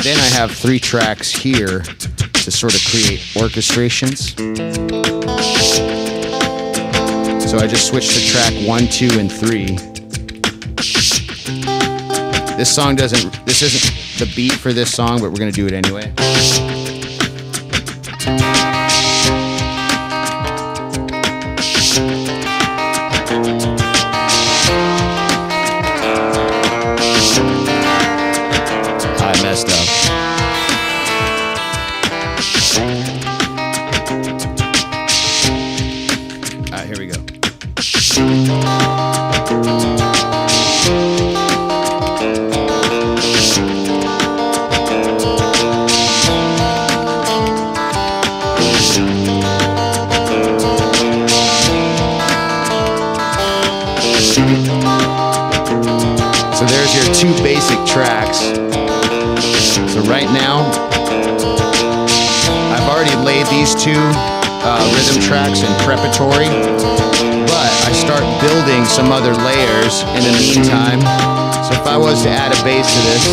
Then I have 3 tracks here to sort of create orchestrations. So I just switched to track 1, 2, and 3. This isn't the beat for this song, but we're gonna do it anyway. I messed up. All right, here we go. So there's your 2 basic tracks. So right now, I've already laid these 2 rhythm tracks in preparatory, but I start building some other layers in the meantime. So if I was to add a bass to this,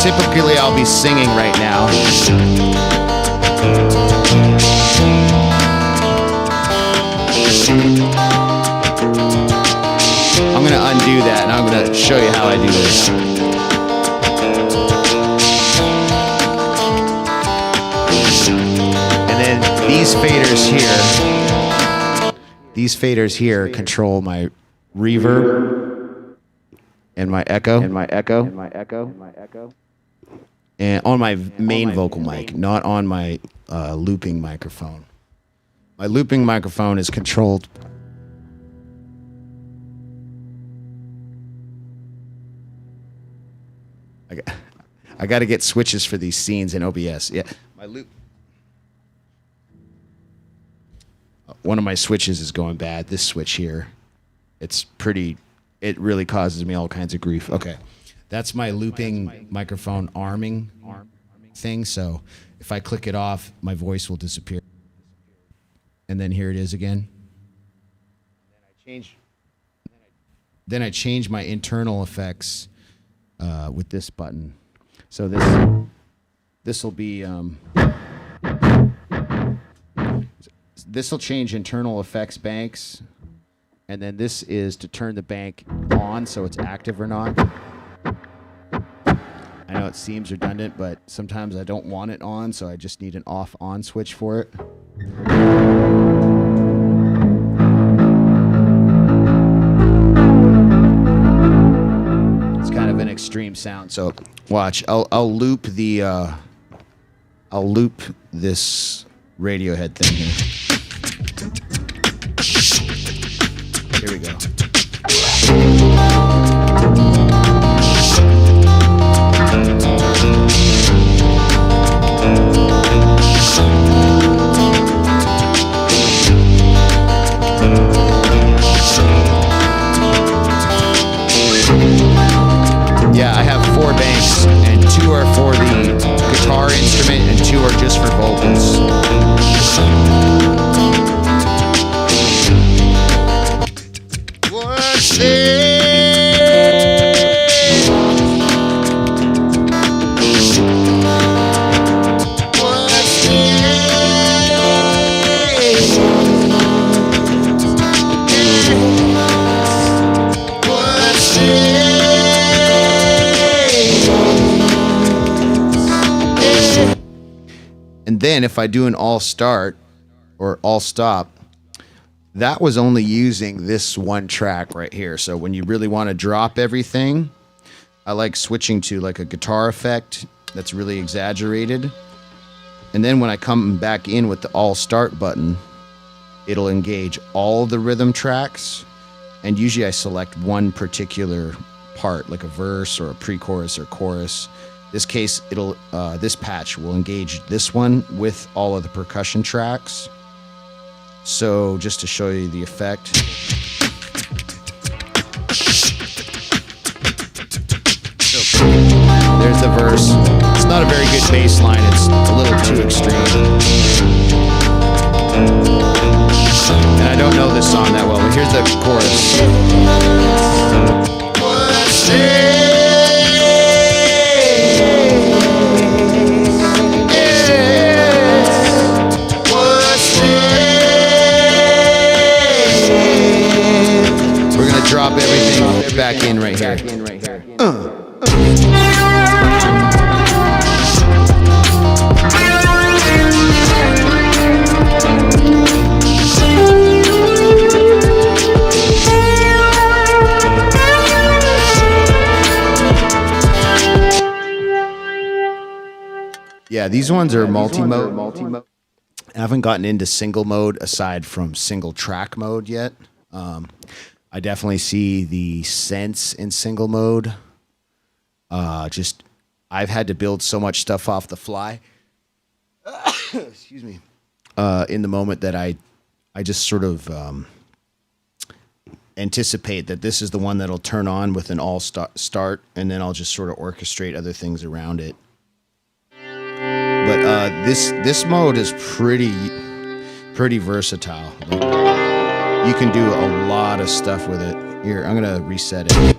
typically I'll be singing right now. I'm going to undo that, and I'm going to show you how I do this. And then these faders here control my reverb and my echo. And on my main vocal mic, not on my looping microphone. My looping microphone is controlled. I got to get switches for these scenes in OBS. Yeah, my loop. One of my switches is going bad. This switch here, it really causes me all kinds of grief. Okay, that's my looping microphone arming thing. So if I click it off, my voice will disappear. And then here it is again. Then I change my internal effects with this button. So this will be this will change internal effects banks, and then this is to turn the bank on so it's active or not. I know it seems redundant, but sometimes I don't want it on, so I just need an off-on switch for it. It's kind of an extreme sound. So watch, I'll loop the I'll loop this Radiohead thing here. Here we go. Yeah, I have 4 banks, and 2 are for the guitar instrument, and 2 are just for vocals. What's And then if I do an all start or all stop, that was only using this one track right here. So when you really want to drop everything, I like switching to like a guitar effect that's really exaggerated. And then when I come back in with the all start button, it'll engage all the rhythm tracks. And usually I select one particular part, like a verse or a pre-chorus or chorus. This case, it'll this patch will engage this one with all of the percussion tracks. So just to show you the effect. So, there's the verse. It's not a very good bass line. It's a little too extreme. And I don't know this song that well, but here's the chorus. We're gonna drop everything back in right here. Yeah, these ones are multi-mode. I haven't gotten into single mode aside from single track mode yet. I definitely see the sense in single mode. I've had to build so much stuff off the fly. Excuse me. In the moment that I just sort of anticipate that this is the one that'll turn on with an all start, and then I'll just sort of orchestrate other things around it. But this mode is pretty versatile. Like, you can do a lot of stuff with it. Here, I'm gonna reset it.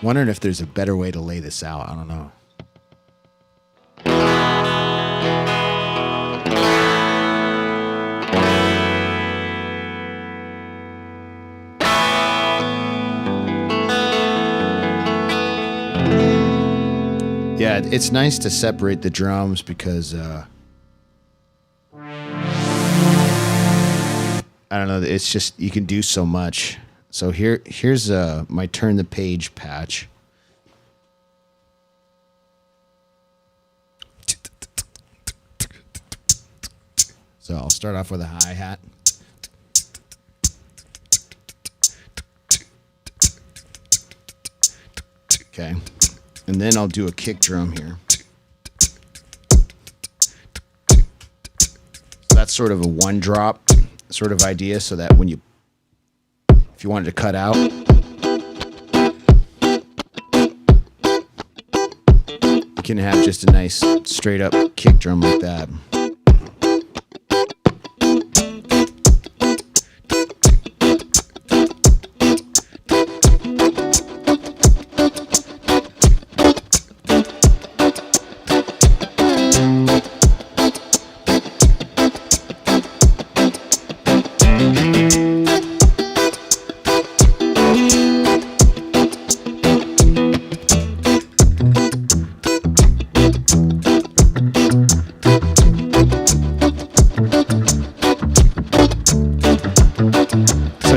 Wondering if there's a better way to lay this out. I don't know. Yeah, it's nice to separate the drums because I don't know. It's just you can do so much. So here's my turn the page patch. So I'll start off with a hi-hat. Okay. And then I'll do a kick drum here. So that's sort of a one drop sort of idea, so that when if you wanted to cut out, you can have just a nice straight up kick drum like that.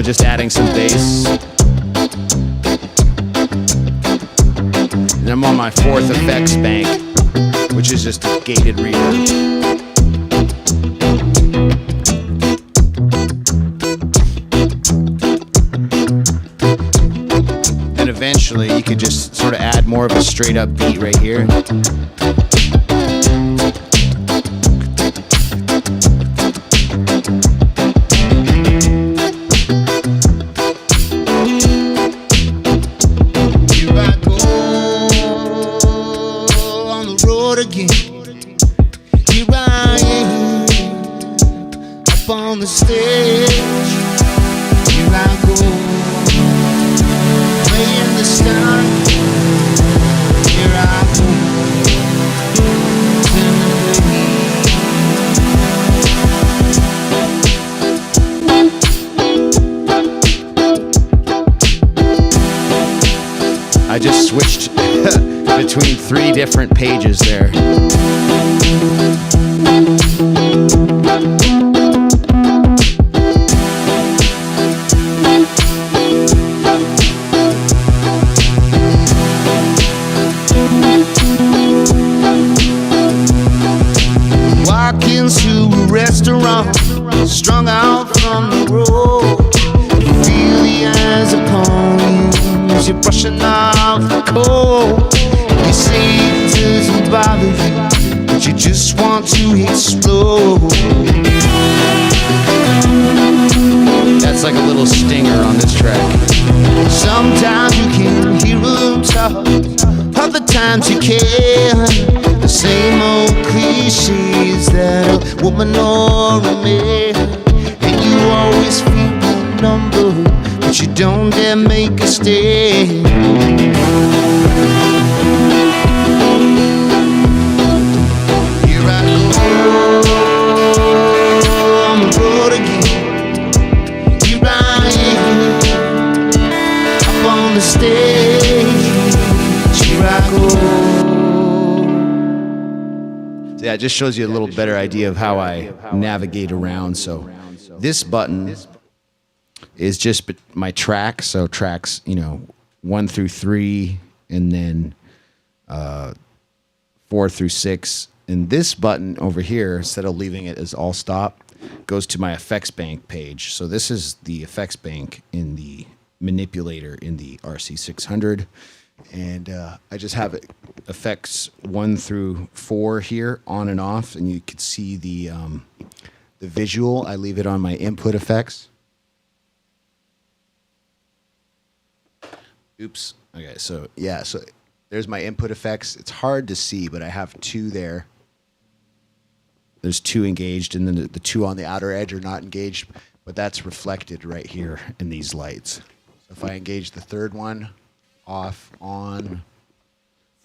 just adding some bass. And I'm on my 4th effects bank, which is just a gated reverb. And eventually you could just sort of add more of a straight up beat right here. On the stage, here I go, way in the sky. Here I go, I just switched between 3 different pages there. strung out from the road. You feel the eyes upon you as you're brushing off the cold. You say it doesn't bother you, but you just want to explode. That's like a little stinger on this track. Sometimes you can hear them talk, other times you can't. The same old cliches that a woman or a man, and you always feel outnumbered, but you don't dare make a stand. Here I go on the road again. Here I am up on the stage. Here I go. Yeah, it just shows you a little better idea of how I navigate around. So this button is just my track. So tracks, 1 through 3, and then 4 through 6. And this button over here, instead of leaving it as all stop, goes to my effects bank page. So this is the effects bank in the manipulator in the RC600. And I just have it effects 1 through 4 here on and off, and you can see the visual. I leave it on my input effects. Oops. Okay, so yeah, so there's my input effects. It's hard to see, but I have 2 there. There's 2 engaged, and then the 2 on the outer edge are not engaged, but that's reflected right here in these lights. So if I engage the 3rd one, off, on,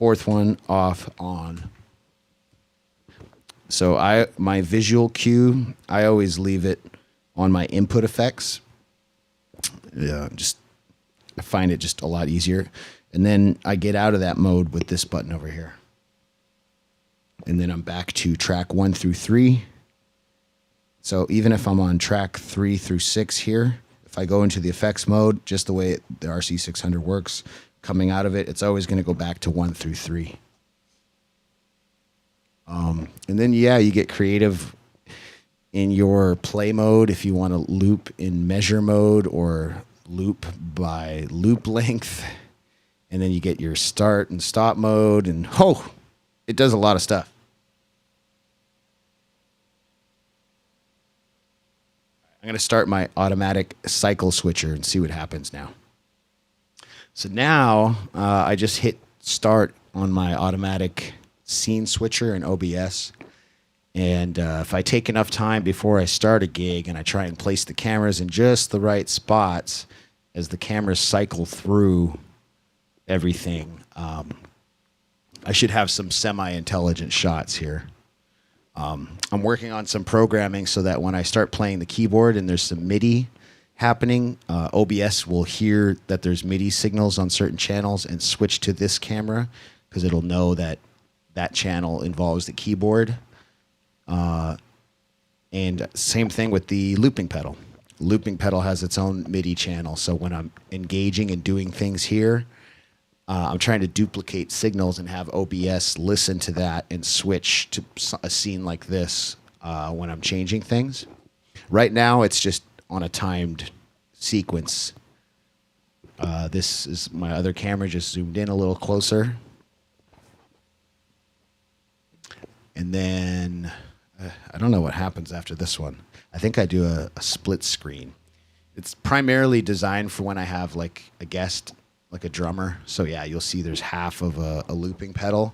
4th one, off, on. So my visual cue, I always leave it on my input effects. I find it just a lot easier. And then I get out of that mode with this button over here. And then I'm back to track 1 through 3. So even if I'm on track 3 through 6 here, if I go into the effects mode, just the way the RC600 works, coming out of it, it's always going to go back to 1 through 3. And then, you get creative in your play mode if you want to loop in measure mode or loop by loop length. And then you get your start and stop mode, and it does a lot of stuff. I'm going to start my automatic cycle switcher and see what happens now. So now I just hit start on my automatic scene switcher in OBS. And if I take enough time before I start a gig and I try and place the cameras in just the right spots as the cameras cycle through everything, I should have some semi-intelligent shots here. I'm working on some programming so that when I start playing the keyboard and there's some MIDI happening, OBS will hear that there's MIDI signals on certain channels and switch to this camera because it'll know that that channel involves the keyboard. And same thing with the looping pedal. looping pedal has its own MIDI channel. So when I'm engaging and doing things here, I'm trying to duplicate signals and have OBS listen to that and switch to a scene like this when I'm changing things. Right now, it's just on a timed sequence. This is my other camera just zoomed in a little closer. And then I don't know what happens after this one. I think I do a split screen. It's primarily designed for when I have like a guest, like a drummer. So yeah, you'll see there's half of a looping pedal,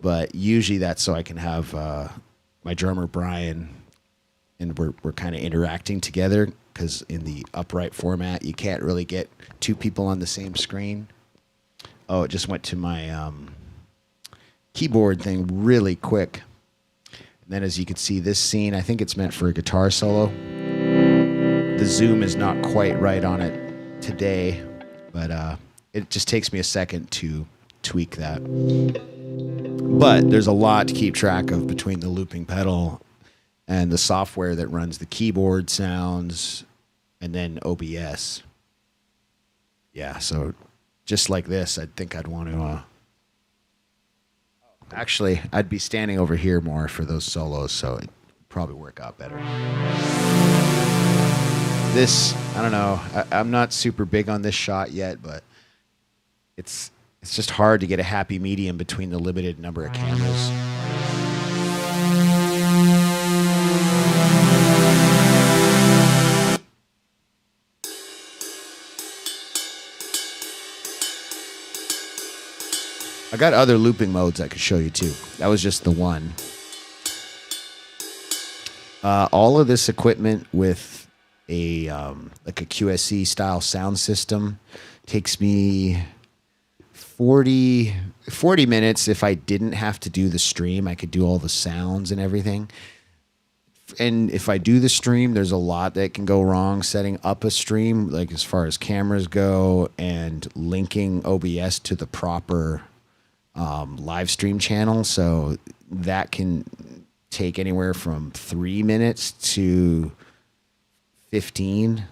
but usually that's so I can have my drummer Brian, and we're kind of interacting together, because in the upright format you can't really get two people on the same screen. Oh, it just went to my keyboard thing really quick. And then as you can see, this scene, I think it's meant for a guitar solo. The zoom is not quite right on it today, but it just takes me a second to tweak that. But there's a lot to keep track of between the looping pedal and the software that runs the keyboard sounds, and then OBS. Yeah, so just like this, I think I'd want to... Actually, I'd be standing over here more for those solos, so it'd probably work out better. This, I don't know, I'm not super big on this shot yet, but it's just hard to get a happy medium between the limited number of cameras. I got other looping modes I could show you too. That was just the one. All of this equipment with a like a QSC style sound system takes me 40 minutes. If I didn't have to do the stream, I could do all the sounds and everything. And if I do the stream, there's a lot that can go wrong setting up a stream, like as far as cameras go and linking OBS to the proper live stream channel. So that can take anywhere from 3 minutes to 15.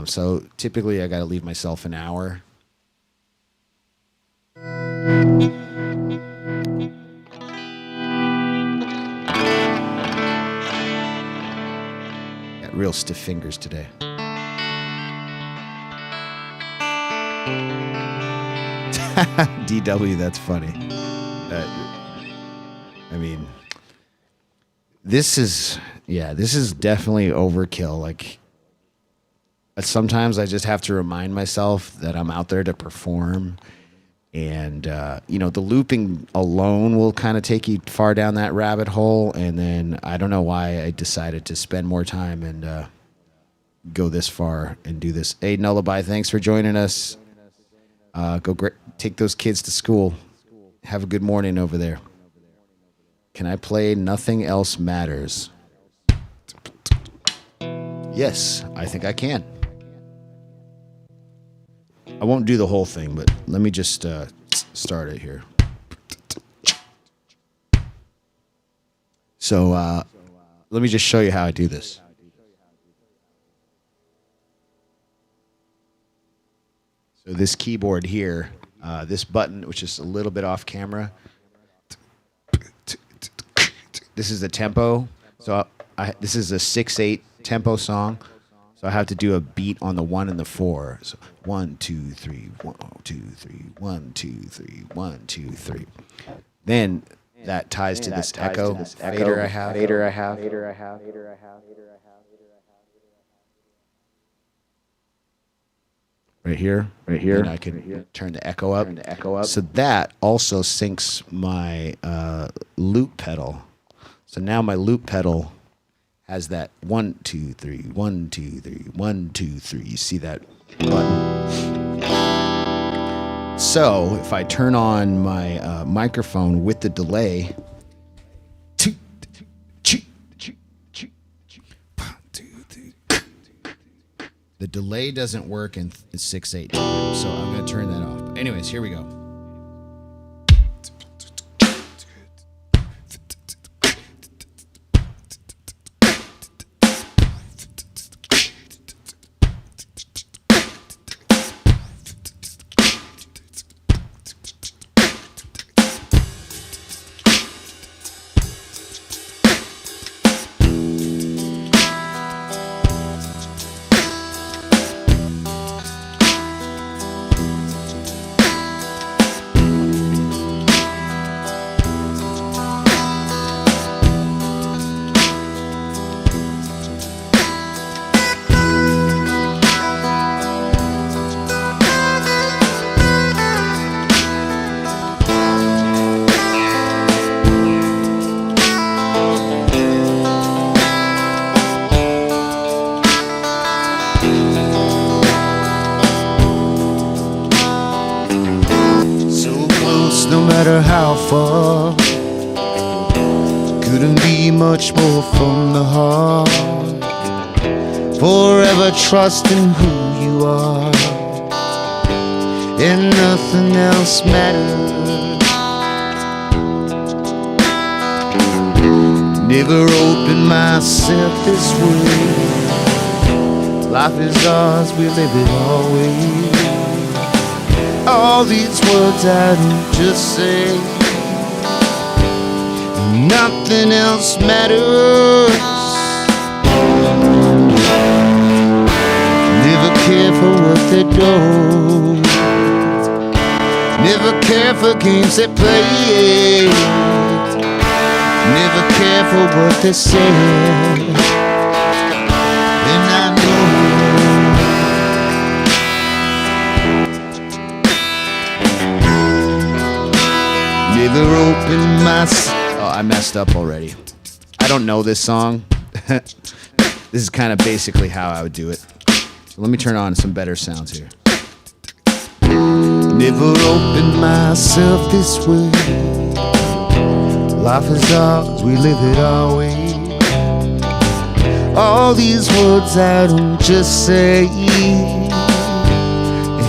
So typically I got to leave myself an hour. Got real stiff fingers today. DW, that's funny. I mean, this is definitely overkill. Like, sometimes I just have to remind myself that I'm out there to perform. And, the looping alone will kind of take you far down that rabbit hole. And then I don't know why I decided to spend more time and go this far and do this. Hey, Nullaby, thanks for joining us. Take those kids to school. Have a good morning over there. Can I play Nothing Else Matters? Yes, I think I can. I won't do the whole thing, but let me just start it here. So let me just show you how I do this. So this keyboard here, this button, which is a little bit off camera, this is the tempo. So this is a 6/8 tempo song. So I have to do a beat on the 1 and the 4. So 1, 2, 3, 1, 2, 3, 1, 2, 3, 1, 2, 3. Then that ties to this echo fader I have. Right here. And I can turn the echo up. So that also syncs my loop pedal. So now my loop pedal has that 1, 2, 3, 1, 2, 3, 1, 2, 3. You see that button? So if I turn on my microphone with the delay, the delay doesn't work in 6/8, so I'm going to turn that off. But anyways, here we go. matter how far. Couldn't be much more from the heart. Forever trusting who you are, and nothing else matters. Never opened myself this way. Life is ours, we live it always. All these words I don't just say, nothing else matters. Never care for what they do, never care for games they play, never care for what they say. And I know never open my... Oh, I messed up already. I don't know this song. This is kind of basically how I would do it. So let me turn on some better sounds here. Never opened myself this way. Life is ours, we live it our way. All these words I don't just say,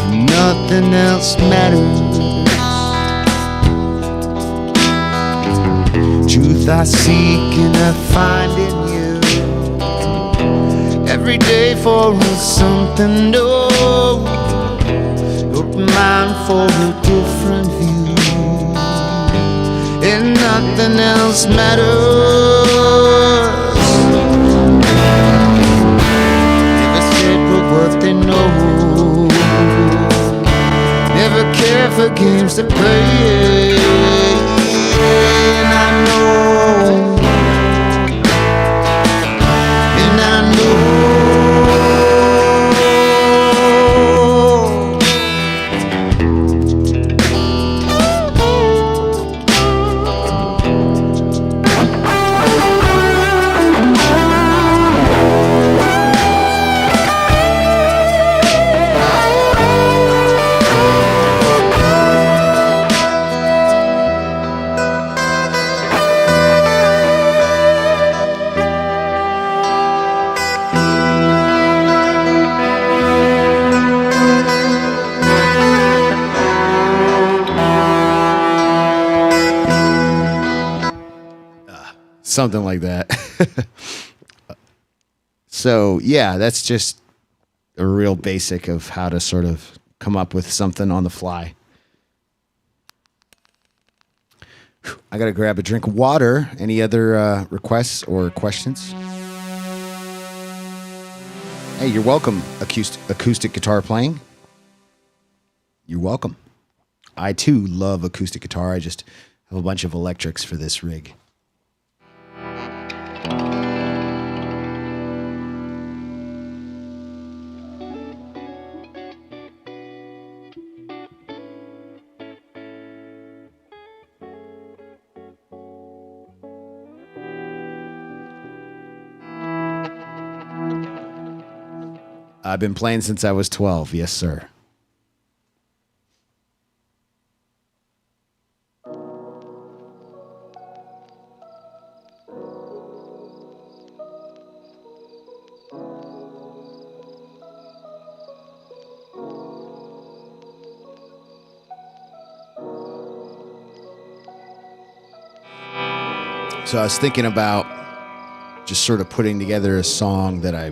and nothing else matters. Truth I seek and I find in you. Every day for something new. Open mind for a different view, and nothing else matters. Never said but what they know. Never care for games to play. And I know, and I know. Something like that. So yeah, that's just a real basic of how to sort of come up with something on the fly. I gotta grab a drink of water. Any other requests or questions? Hey, you're welcome. Acoustic guitar playing. You're welcome. I too love acoustic guitar. I just have a bunch of electrics for this rig. I've been playing since I was 12. Yes, sir. So I was thinking about just sort of putting together a song that I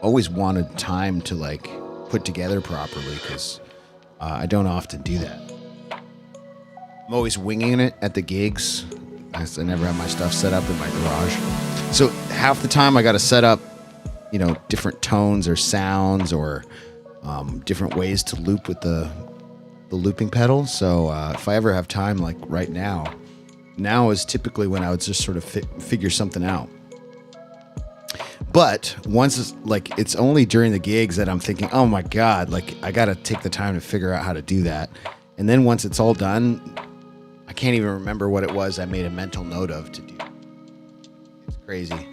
always wanted time to like put together properly, because I don't often do that. I'm always winging it at the gigs. I never have my stuff set up in my garage. So half the time I got to set up, you know, different tones or sounds or different ways to loop with the looping pedal. So if I ever have time, like right now is typically when I would just sort of figure something out. But once it's only during the gigs that I'm thinking, oh my God, like I got to take the time to figure out how to do that. And then once it's all done, I can't even remember what it was I made a mental note of to do. It's crazy.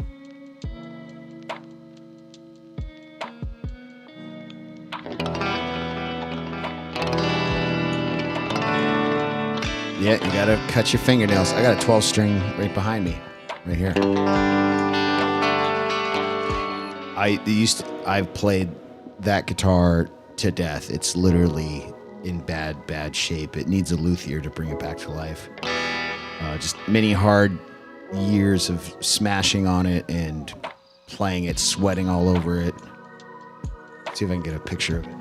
Yeah, you gotta cut your fingernails. I got a 12 string right behind me, right here. I've played that guitar to death. It's literally in bad shape. It needs a luthier to bring it back to life. Just many hard years of smashing on it and playing it, sweating all over it. Let's see if I can get a picture of it.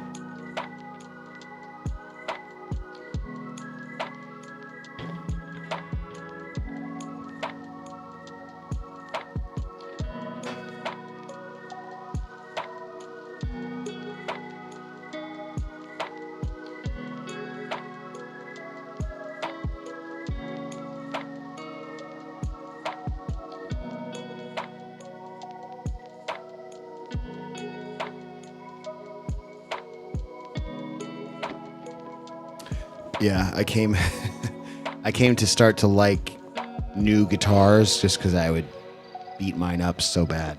Yeah, I came to start to like new guitars just because I would beat mine up so bad.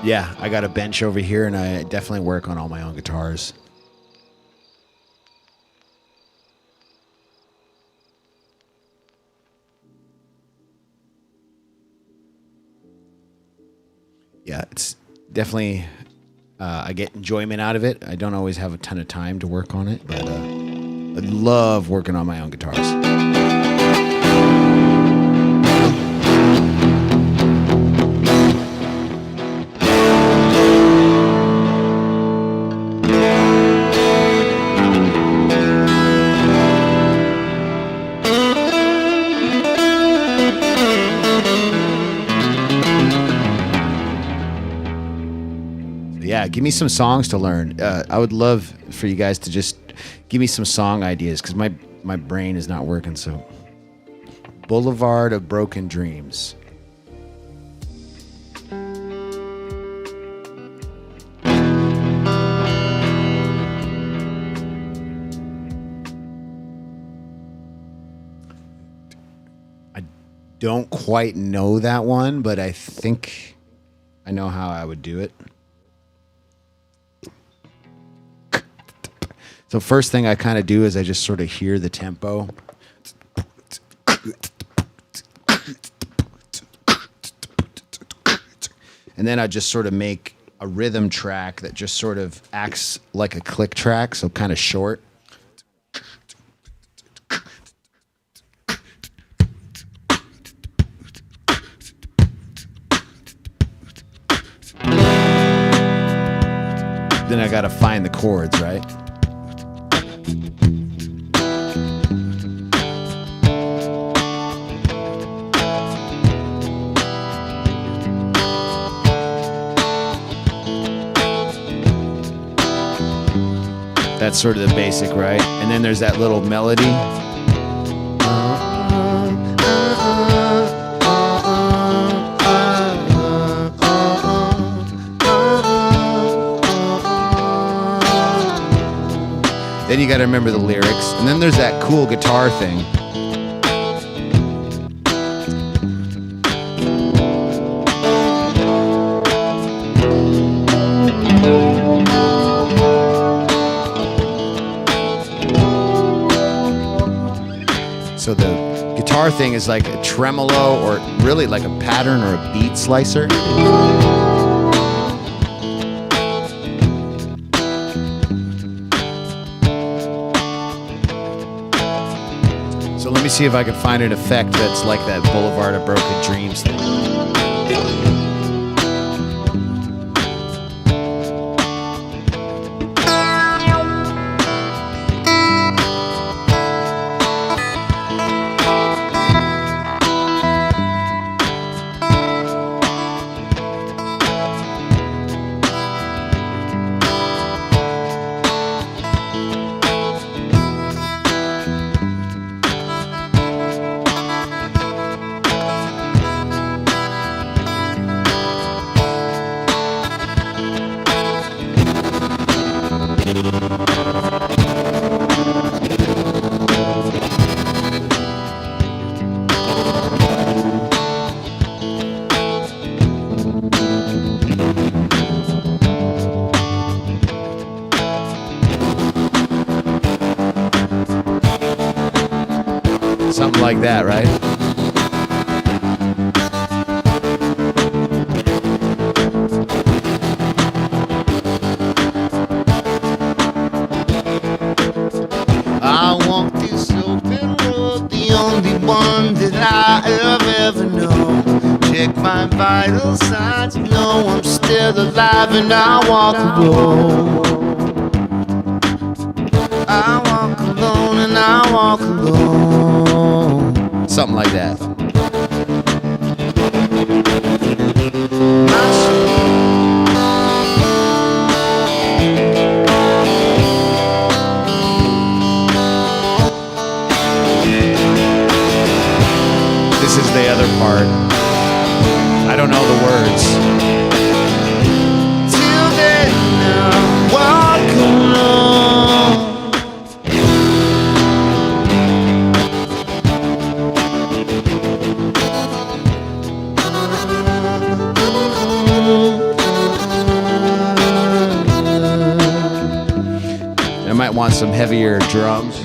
Yeah, I got a bench over here and I definitely work on all my own guitars. Yeah, it's definitely, I get enjoyment out of it. I don't always have a ton of time to work on it, but I love working on my own guitars. Yeah, give me some songs to learn. I would love for you guys to just give me some song ideas because my brain is not working. So, Boulevard of Broken Dreams. I don't quite know that one, but I think I know how I would do it. So first thing I kind of do is I just sort of hear the tempo. And then I just sort of make a rhythm track that just sort of acts like a click track, so kind of short. Then I got to find the chords, right? That's sort of the basic, right? And then there's that little melody. Then you got to remember the lyrics. And then there's that cool guitar thing. So the guitar thing is like a tremolo or really like a pattern or a beat slicer. So let me see if I can find an effect that's like that Boulevard of Broken Dreams thing. Something like that, right? I walk this open road, the only one that I have ever known. Check my vital signs, you know I'm still alive and I walk alone. I walk alone and I walk alone. Something like that. This is the other part. I don't know the words. Till then I walk alone. I might want some heavier drums.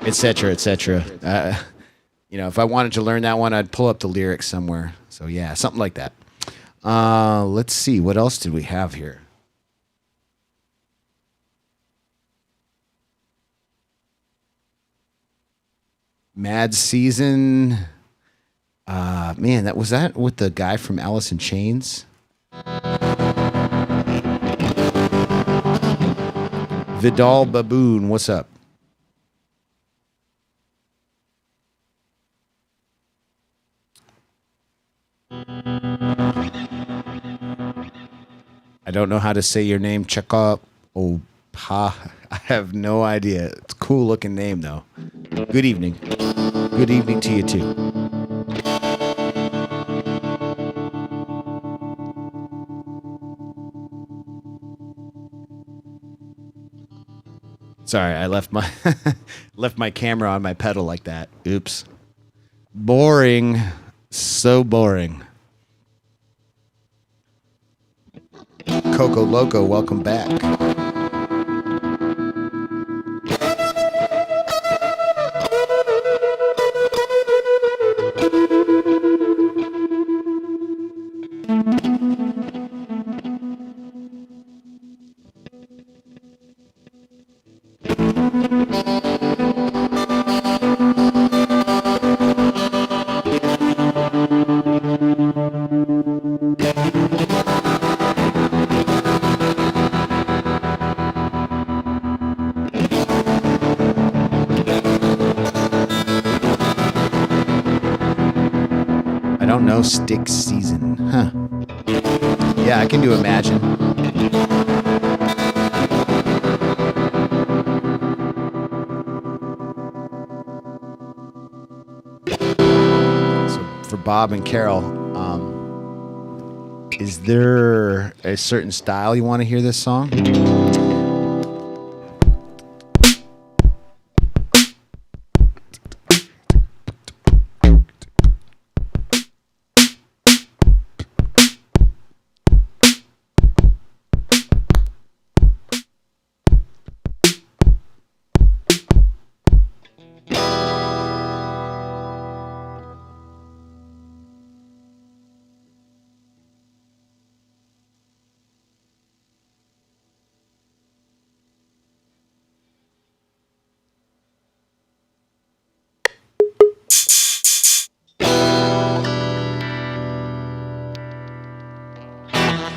Etc. etc. If I wanted to learn that one, I'd pull up the lyrics somewhere. So yeah, something like that. Let's see, what else did we have here? Mad Season. Man, that was that with the guy from Alice in Chains? Vidal Baboon, what's up? I don't know how to say your name. Cheka Opa. I have no idea. It's a cool looking name though. Good evening. Good evening to you too. Sorry, I left my left my camera on my pedal like that. Oops. Boring. So boring. Coco Loco, welcome back. No stick season. Huh. Yeah, I can do Imagine. So for Bob and Carol, is there a certain style you want to hear this song?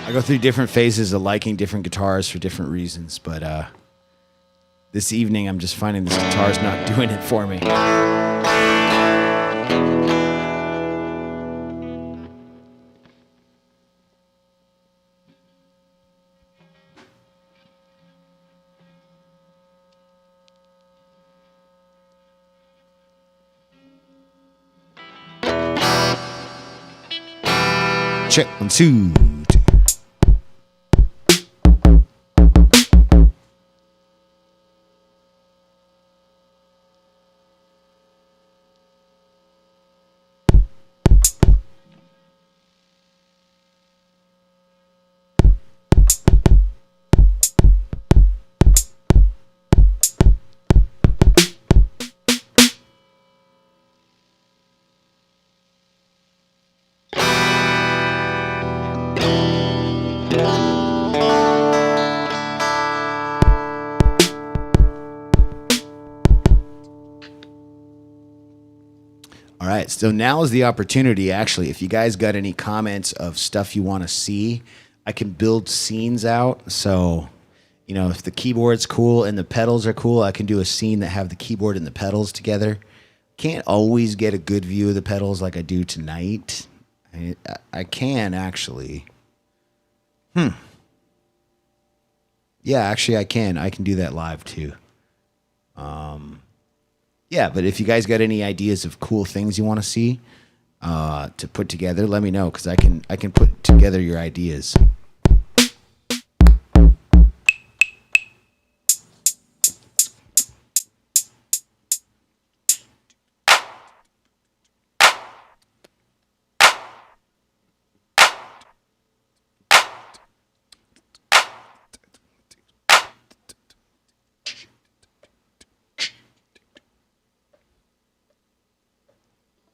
I go through different phases of liking different guitars for different reasons, but this evening I'm just finding this guitar's not doing it for me. check, 1, 2. All right, so now is the opportunity, actually, if you guys got any comments of stuff you want to see, I can build scenes out. So, you know, if the keyboard's cool and the pedals are cool, I can do a scene that have the keyboard and the pedals together. Can't always get a good view of the pedals like I do tonight. I can, actually. Yeah, actually, I can. I can do that live, too. Yeah, but if you guys got any ideas of cool things you want to see to put together, let me know, because I can put together your ideas.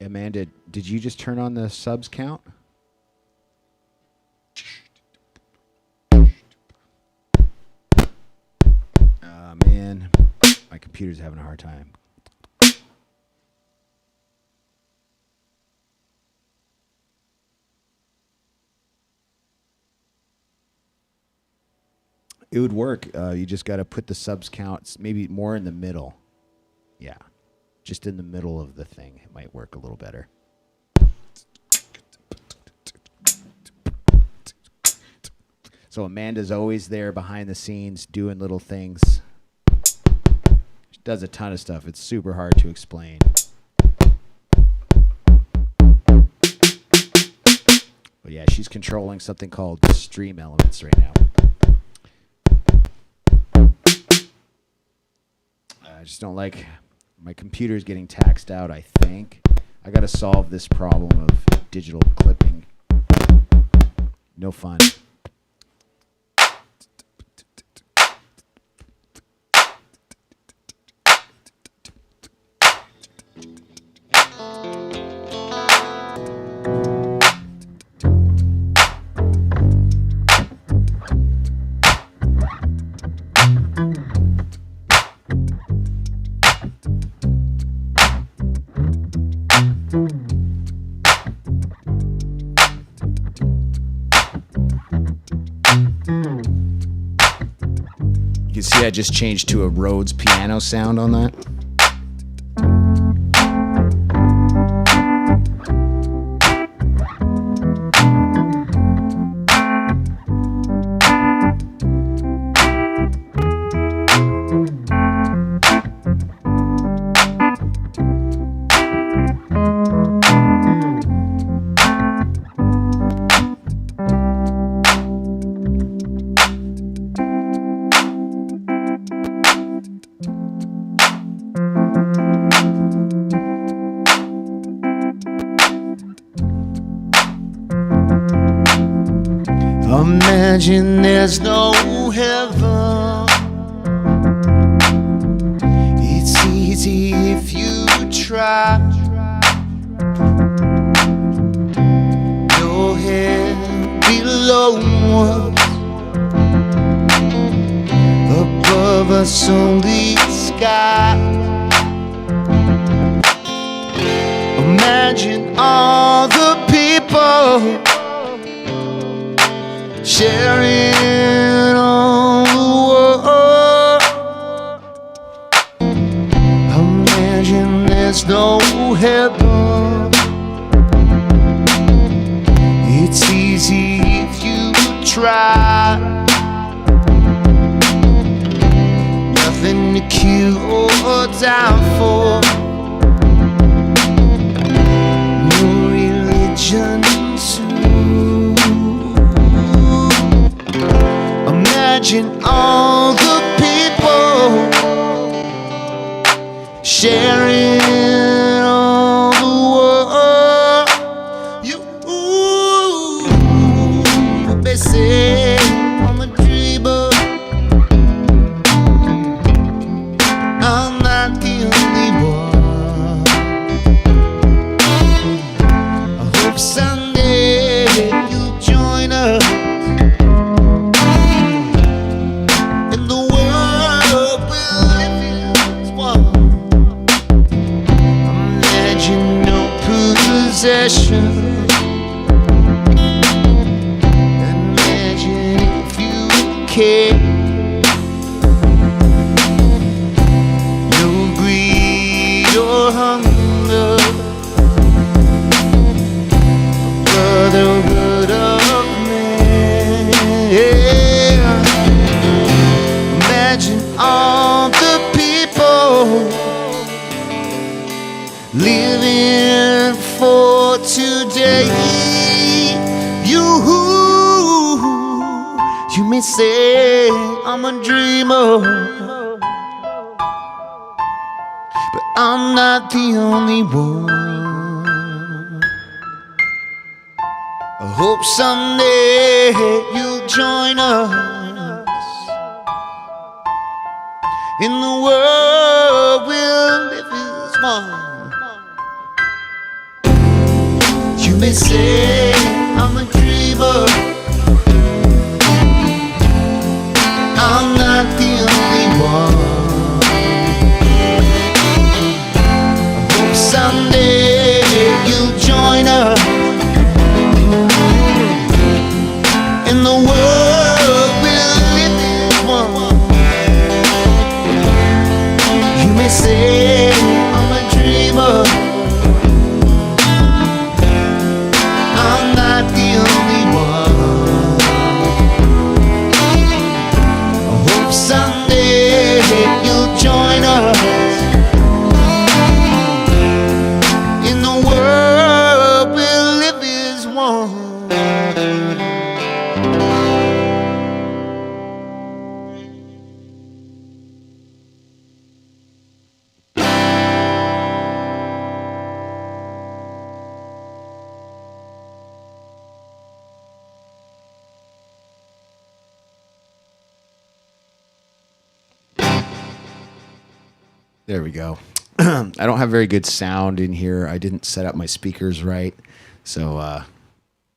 Amanda, did you just turn on the subs count? Man, my computer's having a hard time. It would work. You just got to put the subs counts maybe more in the middle. Yeah. Just in the middle of the thing. It might work a little better. So Amanda's always there behind the scenes doing little things. She does a ton of stuff. It's super hard to explain. But yeah, she's controlling something called Stream Elements right now. I just don't like... My computer's getting taxed out, I think. I got to solve this problem of digital clipping. No fun. You can see I just changed to a Rhodes piano sound on that. Imagine there's no heaven. It's easy if you try. Your head below us, above us only sky. Imagine all the people sharing all the world. Imagine there's no heaven. It's easy if you try. Nothing to kill or die for. No religion to Imagine all the people sharing all the world. You, they say I'm a dreamer. I'm not the only one. I hope someday you'll join us. Possession. Imagine if you care. No greed or hunger, brotherhood of man. Imagine all the people living for today. You may say I'm a dreamer, but I'm not the only one. I hope someday you'll join us in the world we'll live as one. You may say I'm a dreamer, I'm not the only one. I hope someday you'll join us in the world we'll live as one. You may say I'm a dreamer, the only one. I hope someday you'll join us in the world we'll live as one. There we go. I don't have very good sound in here. I didn't set up my speakers right. So,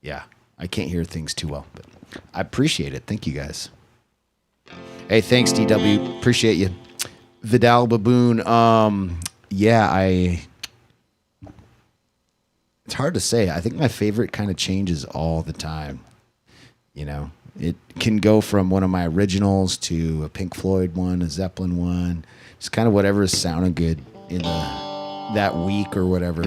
yeah, I can't hear things too well. But I appreciate it. Thank you, guys. Hey, thanks, DW. Appreciate you. Vidal Baboon. Yeah, it's hard to say. I think my favorite kind of changes all the time. You know, it can go from one of my originals to a Pink Floyd one, a Zeppelin one. It's kind of whatever is sounding good in that week or whatever.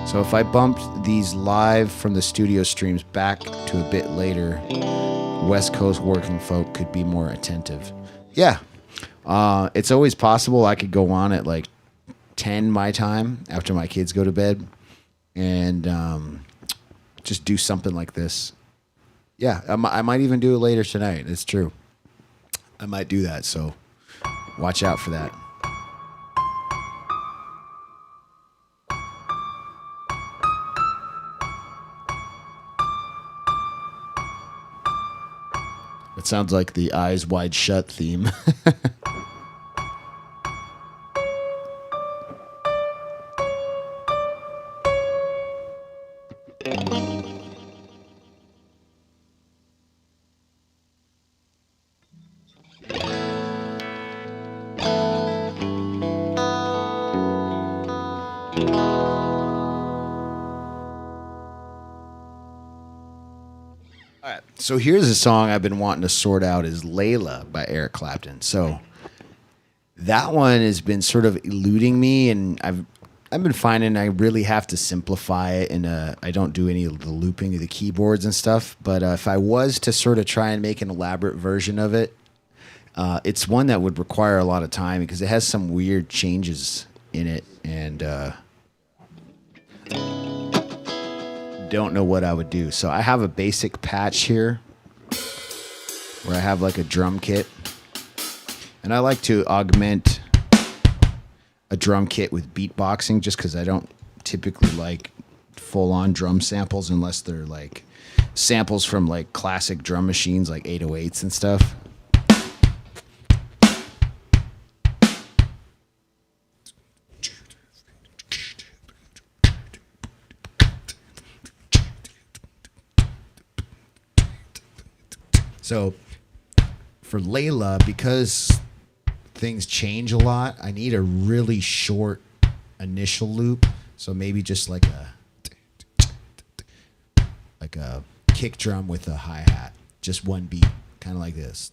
So if I bumped these live from the studio streams back to a bit later, West Coast working folk could be more attentive. Yeah, it's always possible. I could go on at like 10 my time after my kids go to bed and just do something like this. Yeah, I might even do it later tonight. It's true. I might do that, so watch out for that. It sounds like the Eyes Wide Shut theme. So here's a song I've been wanting to sort out is Layla by Eric Clapton. So that one has been sort of eluding me, and I've been finding I really have to simplify it, and I don't do any of the looping of the keyboards and stuff. But if I was to sort of try and make an elaborate version of it, it's one that would require a lot of time because it has some weird changes in it, and don't know what I would do. So I have a basic patch here where I have like a drum kit. And I like to augment a drum kit with beatboxing just because I don't typically like full-on drum samples unless they're like samples from like classic drum machines like 808s and stuff. So for Layla, because things change a lot, I need a really short initial loop. So maybe just like a kick drum with a hi-hat, just one beat, kind of like this.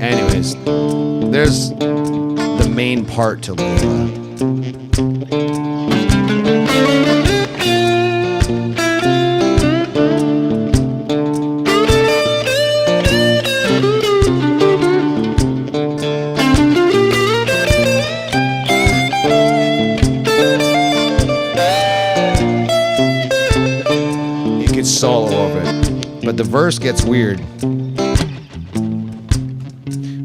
Anyways, there's the main part to Layla. You could solo over it, but the verse gets weird.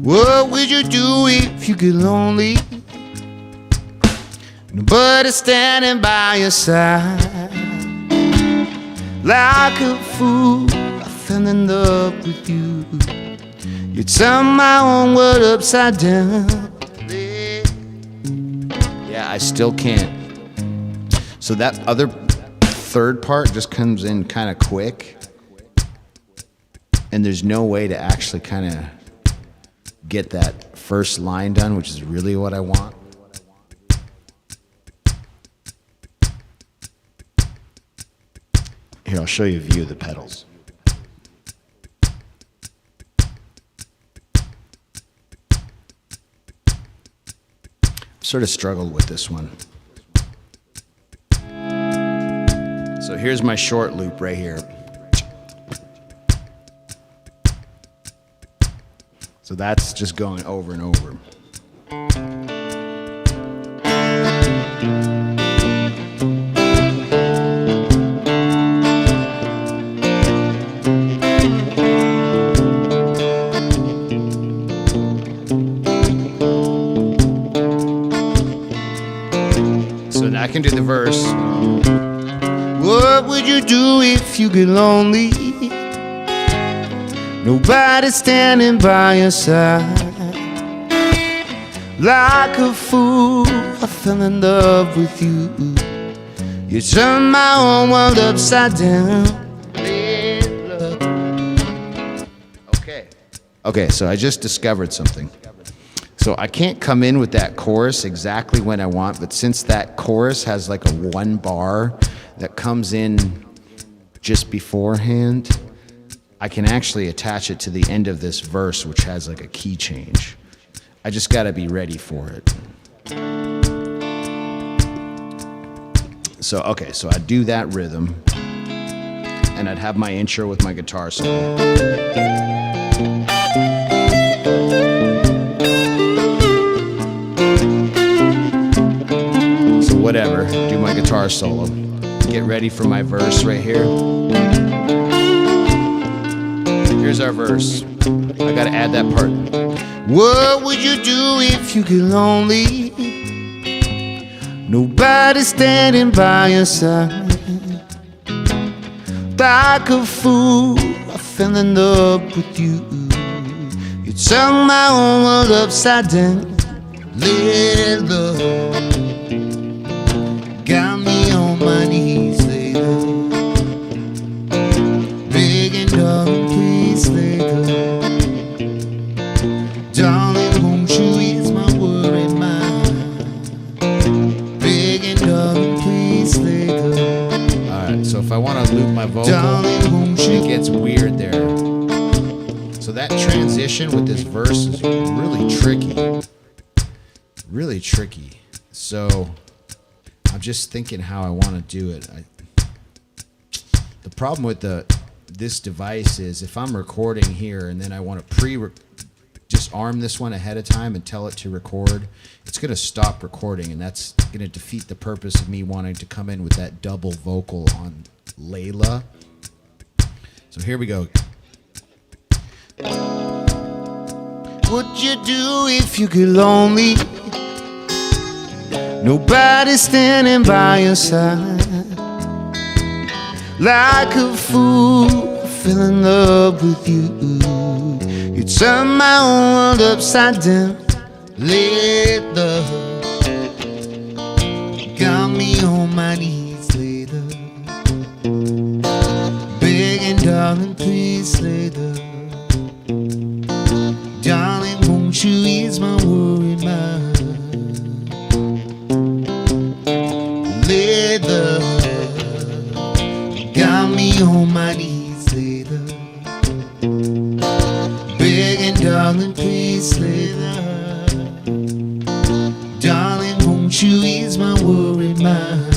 What would you do if you get lonely? Nobody standing by your side. Like a fool, I fell in love with you. You turned my own world upside down. Yeah, I still can't. So that other third part just comes in kind of quick. And there's no way to actually kind of get that first line done, which is really what I want. Here, I'll show you a view of the pedals. I've sort of struggled with this one. So here's my short loop right here. So that's just going over and over. So now I can do the verse. What would you do if you get lonely? Nobody standing by your side. Like a fool, I fell in love with you. You turned my own world upside down. Okay, so I just discovered something. So I can't come in with that chorus exactly when I want, but since that chorus has like a 1 bar that comes in just beforehand, I can actually attach it to the end of this verse, which has like a key change. I just gotta be ready for it. So, okay, so I'd do that rhythm, and I'd have my intro with my guitar solo. So whatever, do my guitar solo. Get ready for my verse right here. Here's our verse. I gotta add that part. What would you do if you get lonely? Nobody standing by your side. Like a fool, I fell in love with you. You turned my own world upside down. Let love got me on my knees, later. Begging, darling, please, later. Darling, won't you ease my worried mind? Begging, to loop my vocal, it gets weird there. So that transition with this verse is really tricky. Really tricky. So I'm just thinking how I want to do it. The problem with this device is if I'm recording here and then I want to just arm this one ahead of time and tell it to record, it's going to stop recording, and that's going to defeat the purpose of me wanting to come in with that double vocal on Layla. So here we go. What'd you do if you get lonely? Nobody standing by your side. Like a fool, fell in love with you. You turned my whole world upside down. Later, got me on my knees later, begging, darling, please later. Darling, won't you ease my worried mind? Later, got me on my knees later, begging, darling, please later. Darling, won't you ease my worried mind?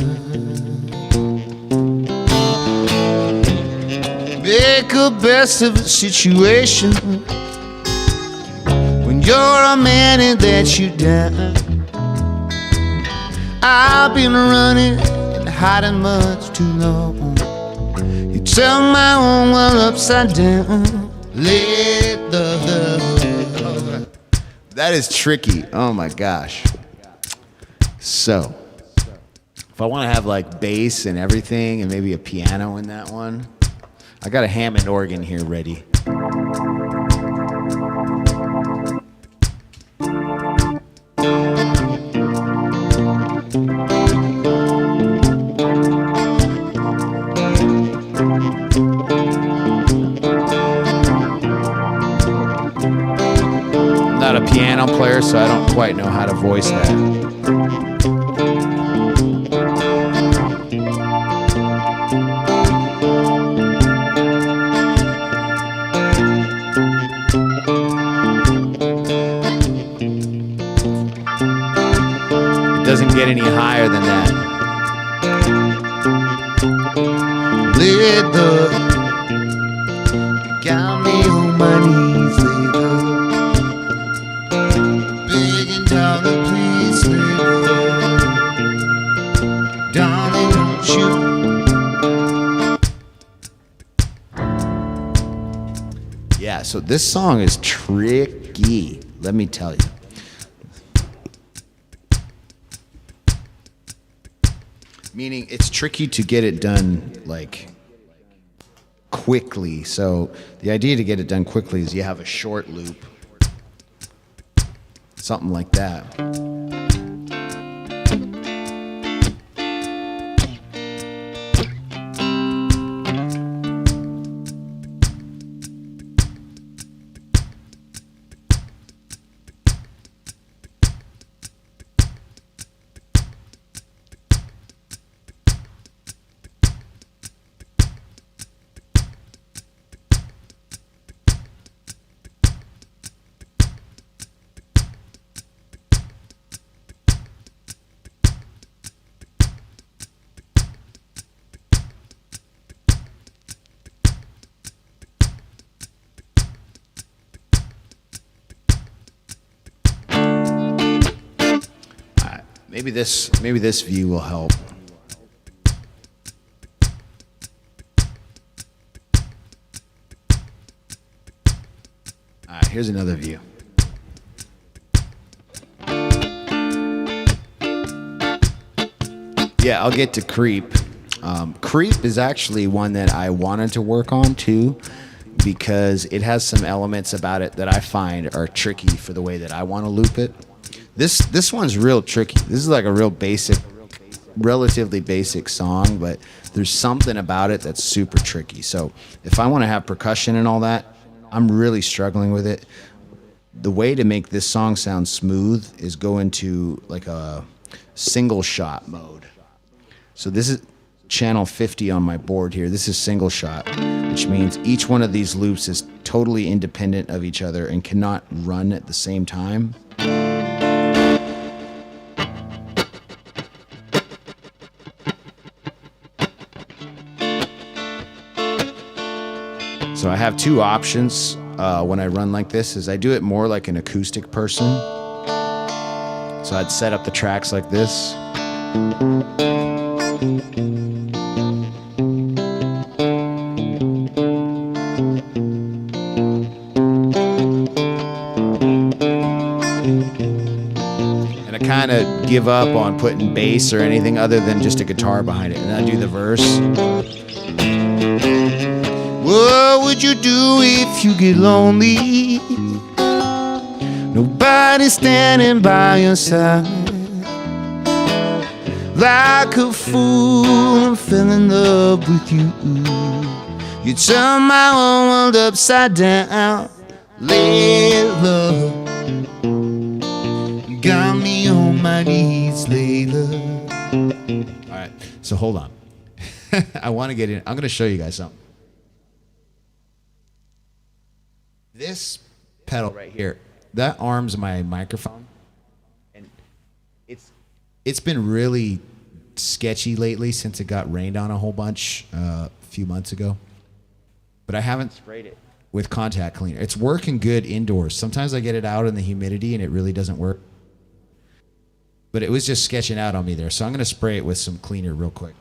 Make the best of the situation when you're a man and that you die. I've been running and hiding much too long. You turn my own world upside down. Let the That is tricky. Oh my gosh. So, if I want to have like bass and everything and maybe a piano in that one, I got a Hammond organ here ready. I'm not a piano player, so I don't quite know how to voice that. Doesn't get any higher than that. Later, got me on my knees later, begging, darling, please later. Darling, don't you? Yeah, so this song is tricky, let me tell you. Meaning it's tricky to get it done like quickly. So the idea to get it done quickly is you have a short loop, something like that. Maybe this view will help. All right, here's another view. Yeah, I'll get to Creep. Creep is actually one that I wanted to work on too, because it has some elements about it that I find are tricky for the way that I want to loop it. This one's real tricky. This is like a real basic, relatively basic song, but there's something about it that's super tricky. So if I want to have percussion and all that, I'm really struggling with it. The way to make this song sound smooth is go into like a single shot mode. So this is channel 50 on my board here. This is single shot, which means each one of these loops is totally independent of each other and cannot run at the same time. So I have two options when I run like this. Is I do it more like an acoustic person. So I'd set up the tracks like this. And I kind of give up on putting bass or anything other than just a guitar behind it. And I do the verse. What would you do if you get lonely? Nobody's standing by your side. Like a fool, I fell in love with you. You turn my whole world upside down. Layla, you got me on my knees, Layla. All right, so hold on. I want to get in. I'm going to show you guys something. This pedal right here, that arms my microphone, and it's been really sketchy lately since it got rained on a whole bunch a few months ago. But I haven't sprayed it with contact cleaner. It's working good indoors. Sometimes I get it out in the humidity and it really doesn't work. But it was just sketching out on me there, so I'm going to spray it with some cleaner real quick.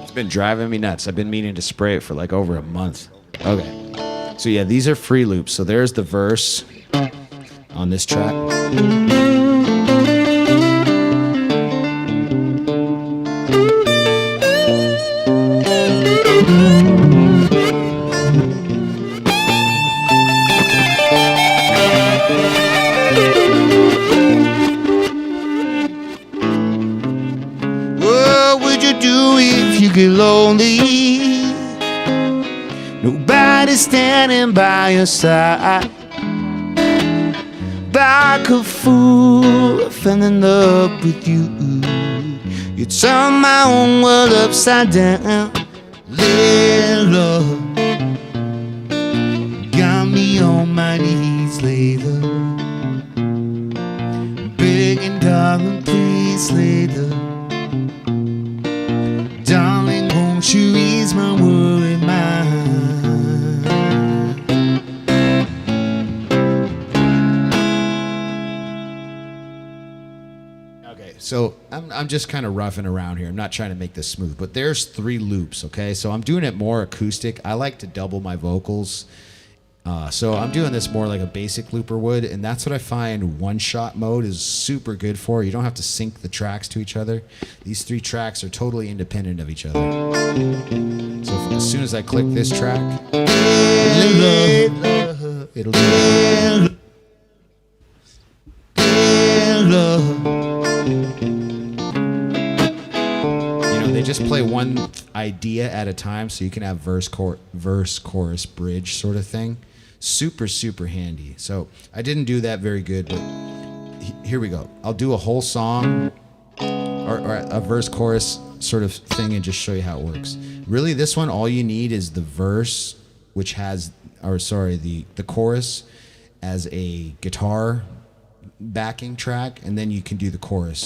It's been driving me nuts. I've been meaning to spray it for like over a month. Okay. So yeah, these are free loops. So there's the verse on this track. Get lonely, nobody's standing by your side. Like a fool, I fell in love with you. You turn my own world upside down. Layla, got me on my knees, Layla, begging, darling, please, Layla. Darling, won't you ease my worried mind? Okay, so I'm just kind of roughing around here. I'm not trying to make this smooth, but there's 3 loops, okay? So I'm doing it more acoustic. I like to double my vocals. So I'm doing this more like a basic looper would, and that's what I find one-shot mode is super good for. You don't have to sync the tracks to each other. These 3 tracks are totally independent of each other. So as soon as I click this track, it'll do they just play one idea at a time, so you can have verse, chorus, bridge sort of thing. Super, super handy. So I didn't do that very good, but here we go. I'll do a whole song or a verse, chorus sort of thing and just show you how it works. Really, this one, all you need is the verse, which has, the chorus as a guitar backing track, and then you can do the chorus.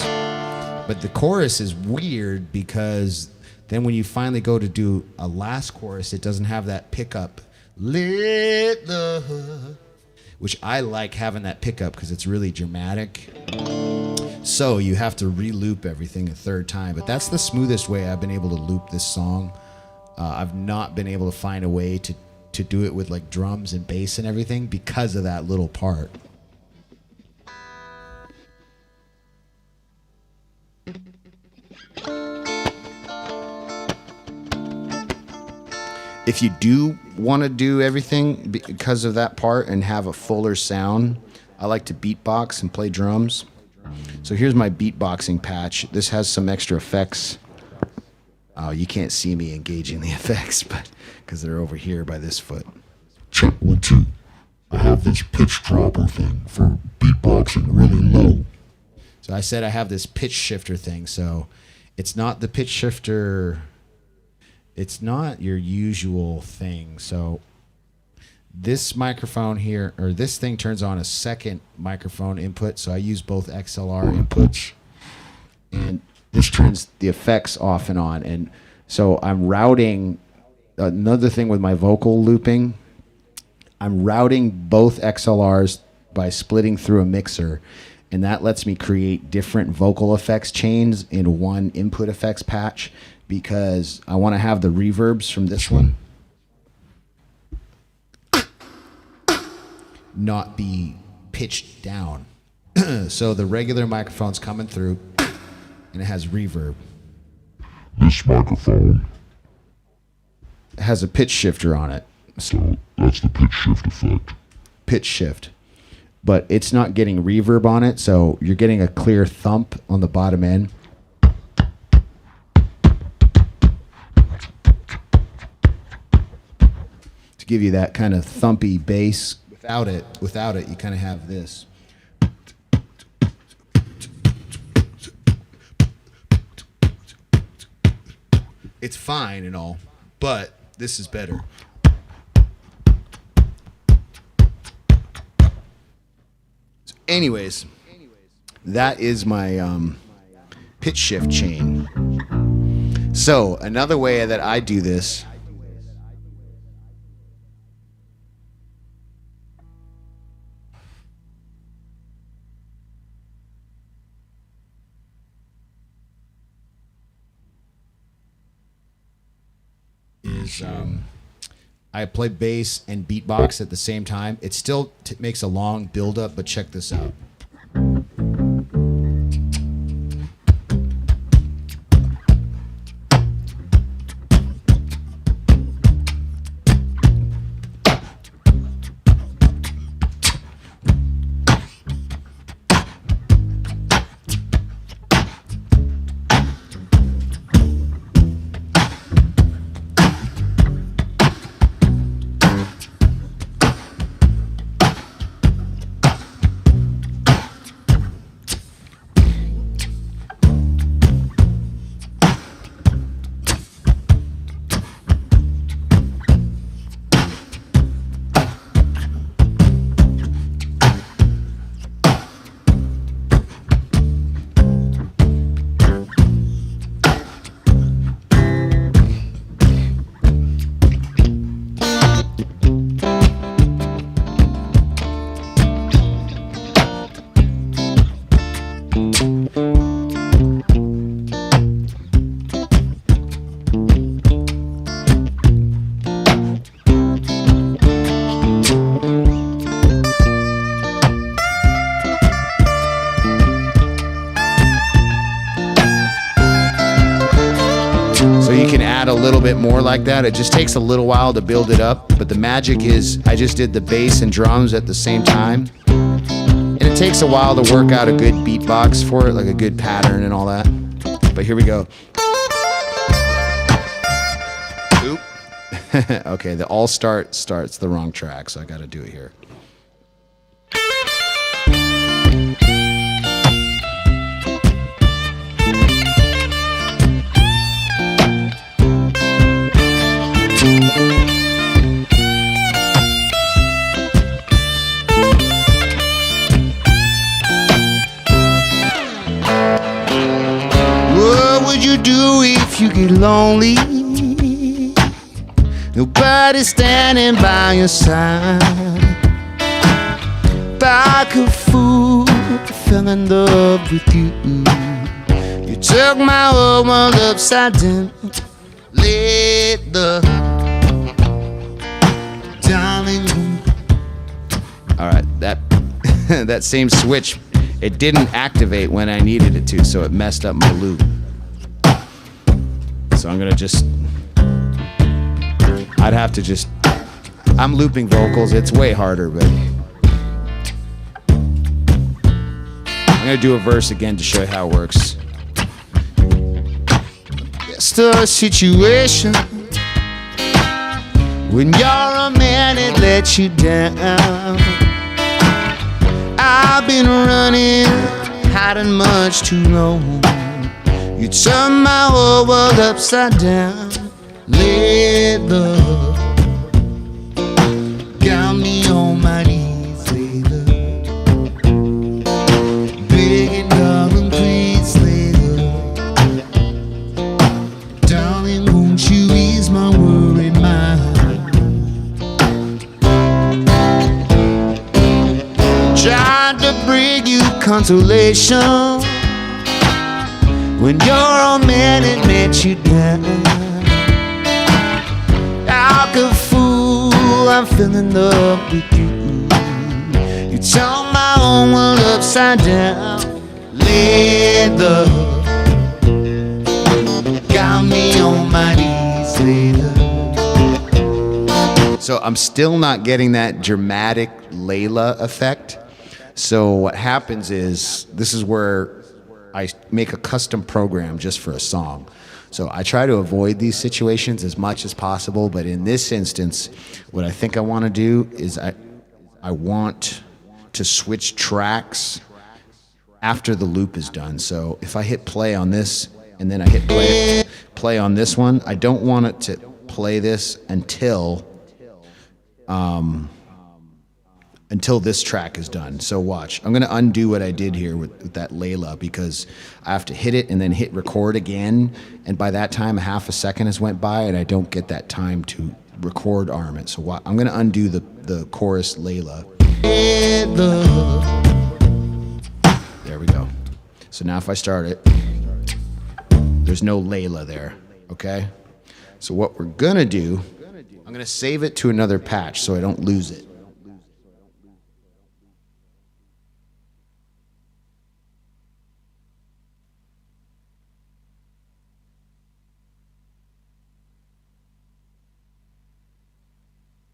But the chorus is weird because then when you finally go to do a last chorus, it doesn't have that pickup, which I like having that pickup because it's really dramatic. So you have to re-loop everything a third time. But that's the smoothest way I've been able to loop this song. I've not been able to find a way to do it with like drums and bass and everything because of that little part. If you do want to do everything because of that part and have a fuller sound, I like to beatbox and play drums. So here's my beatboxing patch. This has some extra effects. Oh, you can't see me engaging the effects, but because they're over here by this foot. Check 1, 2. I have this pitch dropper thing for beatboxing really low. So I said I have this pitch shifter thing. So it's not the pitch shifter. It's not your usual thing. So this microphone here, or this thing turns on a second microphone input. So I use both XLR inputs. And this turns the effects off and on. And so I'm routing, another thing with my vocal looping, I'm routing both XLRs by splitting through a mixer. And that lets me create different vocal effects chains in one input effects patch, because I want to have the reverbs from this one not be pitched down. So the regular microphone's coming through and it has reverb. This microphone, It has a pitch shifter on it. so that's the pitch shift effect. Pitch shift. But it's not getting reverb on it, so you're getting a clear thump on the bottom end. To give you that kind of thumpy bass. Without it, you kind of have this. It's fine and all, but this is better. So anyways, that is my pitch shift chain. So another way that I do this is I play bass and beatbox at the same time. It still makes a long build up, but check this out. A little bit more like that. It just takes a little while to build it up, but the magic is I just did the bass and drums at the same time, and it takes a while to work out a good beatbox for it, like a good pattern and all that. But here we go. Oop. Okay, the all starts the wrong track, so I got to do it here. What would you do if you get lonely? Nobody standing by your side. Like a fool, I fell in love with you. You took my whole world upside down. Let the darling. All right, that same switch, it didn't activate when I needed it to, so it messed up my loop. So I'm gonna just, I'd have to just, I'm looping vocals. It's way harder, but I'm gonna do a verse again to show you how it works. Just a situation when you're a man, it lets you down. I've been running, hiding much too long. You turn my whole world upside down. Let love got me on my knees, lately. Begging, darling, please, lately. Darling, won't you ease my worried mind? Tried to bring you consolation when you're a man, it met you down. Like a fool, I'm filling love with you. You turn my whole world upside down. Let love got me on my knees, later. So I'm still not getting that dramatic Layla effect. So what happens is, this is where I make a custom program just for a song. So I try to avoid these situations as much as possible, but in this instance, what I think I want to do is I want to switch tracks after the loop is done. So if I hit play on this and then I hit play on this one, I don't want it to play this until this track is done. So watch. I'm going to undo what I did here with that Layla, because I have to hit it and then hit record again. And by that time, half a second has went by and I don't get that time to record arm it. So I'm going to undo the chorus Layla. There we go. So now if I start it, there's no Layla there. Okay? So what we're going to do, I'm going to save it to another patch so I don't lose it.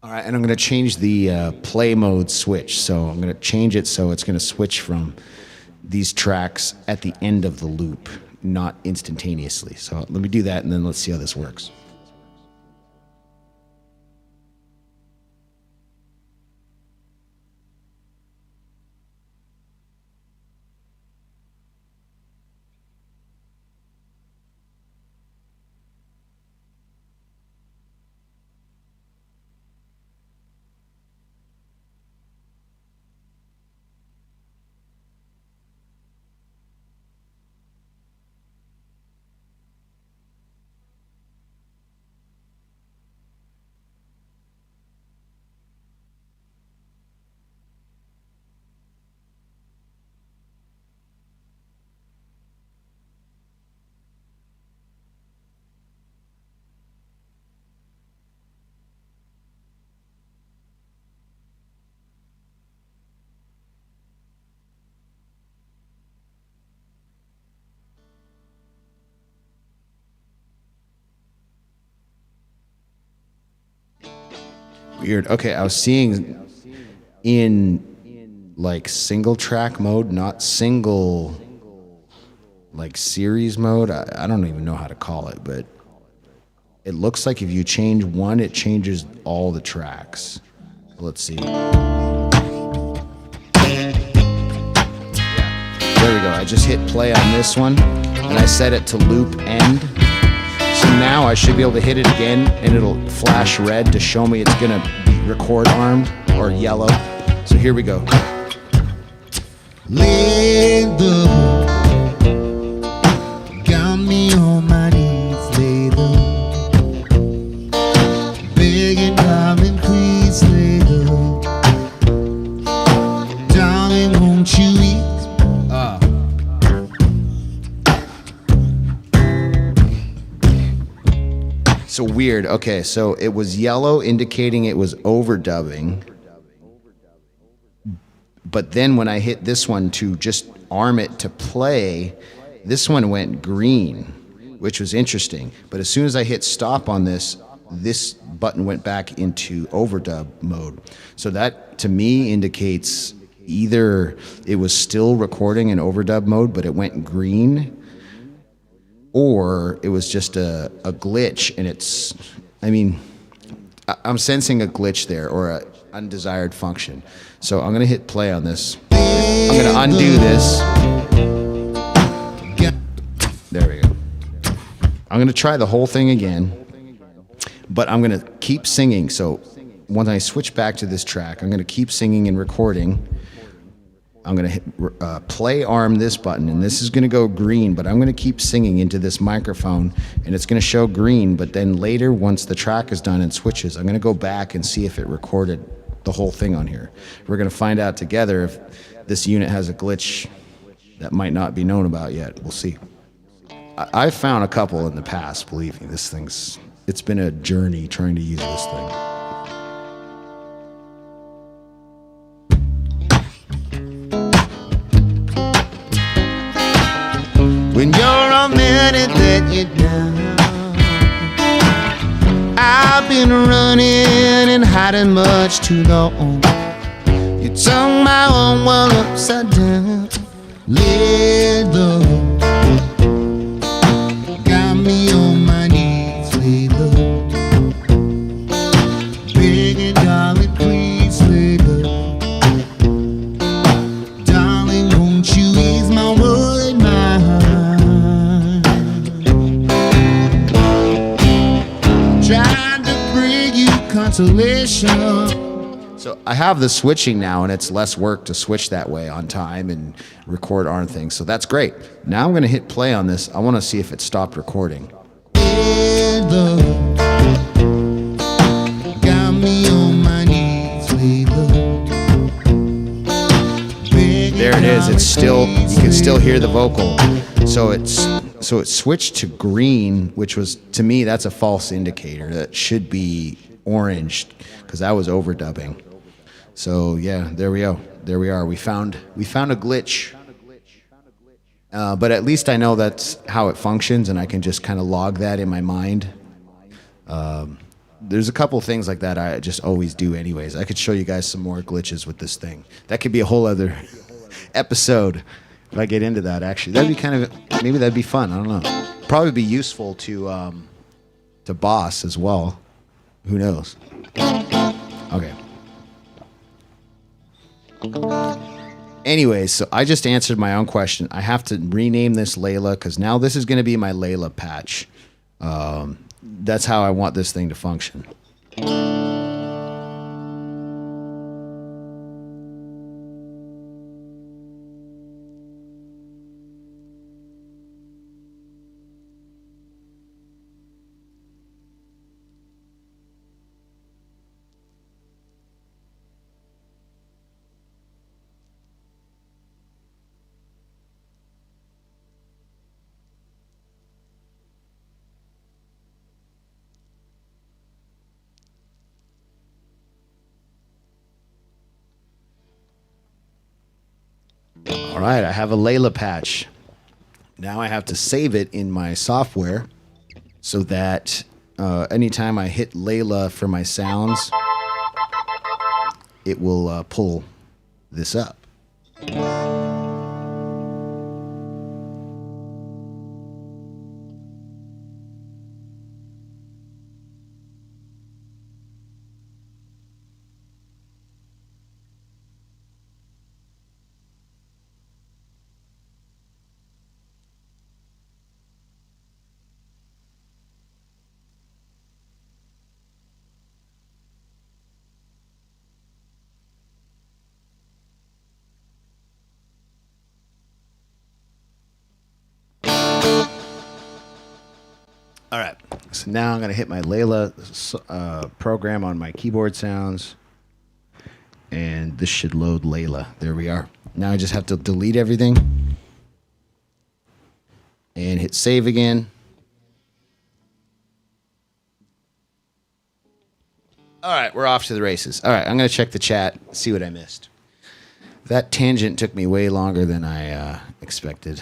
All right, and I'm going to change the play mode switch. So I'm going to change it so it's going to switch from these tracks at the end of the loop, not instantaneously. So let me do that, and then let's see how this works. Weird. Okay, I was seeing in like single track mode, not single like series mode. I don't even know how to call it, but it looks like if you change one, it changes all the tracks. Let's see. Yeah. There we go. I just hit play on this one and I set it to loop end. So now I should be able to hit it again and it'll flash red to show me it's gonna be record armed, or yellow. So here we go. Later, got me on my knees, later. Begging, darling, please, later. Darling, won't you eat? So weird. Okay, so it was yellow indicating it was overdubbing. But then when I hit this one to just arm it to play, this one went green, which was interesting. But as soon as I hit stop on this, this button went back into overdub mode. So that to me indicates either it was still recording in overdub mode, but it went green, or it was just a glitch, and it's, I mean, I'm sensing a glitch there, or an undesired function. So I'm gonna hit play on this. I'm gonna undo this. There we go. I'm gonna try the whole thing again, but I'm gonna keep singing. So when I switch back to this track, I'm gonna keep singing and recording. I'm going to hit play arm this button, and this is going to go green, but I'm going to keep singing into this microphone, and it's going to show green, but then later, once the track is done and switches, I'm going to go back and see if it recorded the whole thing on here. We're going to find out together if this unit has a glitch that might not be known about yet. We'll see. I've found a couple in the past, believe me. It's been a journey trying to use this thing. When you're a minute that you're down, I've been running and hiding much too long. You turned my own world upside down. Lay low, got me on my knees. Lay low, begging, darling, please lay low. Darling, won't you ease my worried mind? Trying to bring you consolation. So I have the switching now, and it's less work to switch that way on time and record ARM things. So that's great. Now I'm going to hit play on this. I want to see if it stopped recording. Got me on my knees. There it is. It's still, you can still hear the vocal. So it switched to green, which was, to me, that's a false indicator. That should be orange, because that was overdubbing. So yeah, there we go. There we are. We found a glitch. But at least I know that's how it functions, and I can just kind of log that in my mind. There's a couple things like that I just always do anyways. I could show you guys some more glitches with this thing. That could be a whole other episode if I get into that, actually. That'd be kind of, maybe that'd be fun. I don't know. Probably be useful to Boss as well. Who knows? Okay. Anyways, so I just answered my own question. I have to rename this Layla, because now this is going to be my Layla patch. That's how I want this thing to function. All right, I have a Layla patch. Now I have to save it in my software so that anytime I hit Layla for my sounds, it will pull this up. All right, so now I'm going to hit my Layla program on my keyboard sounds, and this should load Layla. There we are. Now I just have to delete everything and hit save again. All right, we're off to the races. All right, I'm going to check the chat, see what I missed. That tangent took me way longer than I expected.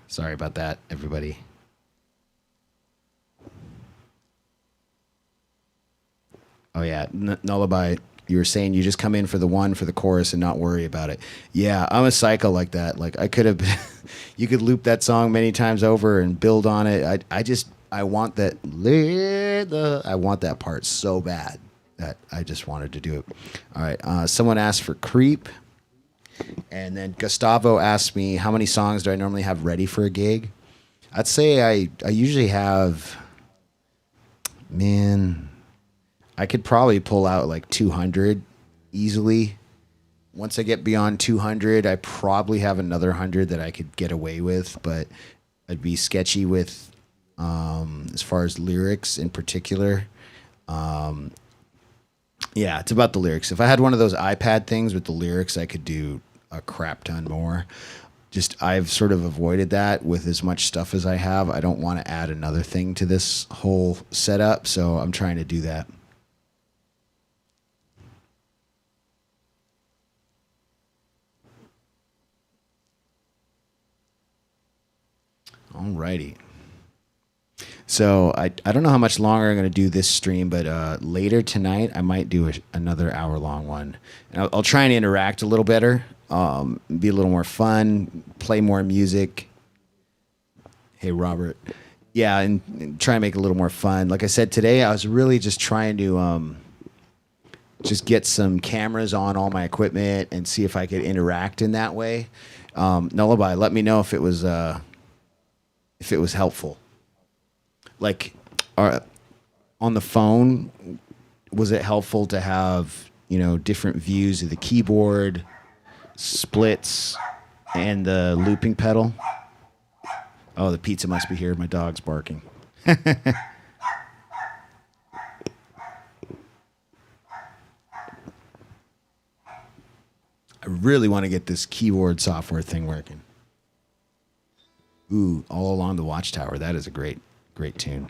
Sorry about that, everybody. Oh yeah, Nullabye. You were saying you just come in for the chorus and not worry about it. Yeah, I'm a psycho like that. Like I could have, you could loop that song many times over and build on it. I want that. I want that part so bad that I just wanted to do it. All right. Someone asked for Creep, and then Gustavo asked me how many songs do I normally have ready for a gig. I'd say I usually have, man. I could probably pull out like 200 easily. Once I get beyond 200, I probably have another 100 that I could get away with, but I'd be sketchy with as far as lyrics in particular. Yeah, it's about the lyrics. If I had one of those iPad things with the lyrics, I could do a crap ton more. Just I've sort of avoided that with as much stuff as I have. I don't want to add another thing to this whole setup, so I'm trying to do that. Alrighty. So I don't know how much longer I'm going to do this stream, but later tonight I might do another hour-long one. And I'll try and interact a little better, be a little more fun, play more music. Hey, Robert. Yeah, and try and make it a little more fun. Like I said, today I was really just trying to just get some cameras on all my equipment and see if I could interact in that way. Nullabye, let me know if it was helpful. Like, on the phone, was it helpful to have, different views of the keyboard, splits, and the looping pedal? Oh, the pizza must be here. My dog's barking. I really want to get this keyboard software thing working. Ooh, All Along the Watchtower. That is a great tune.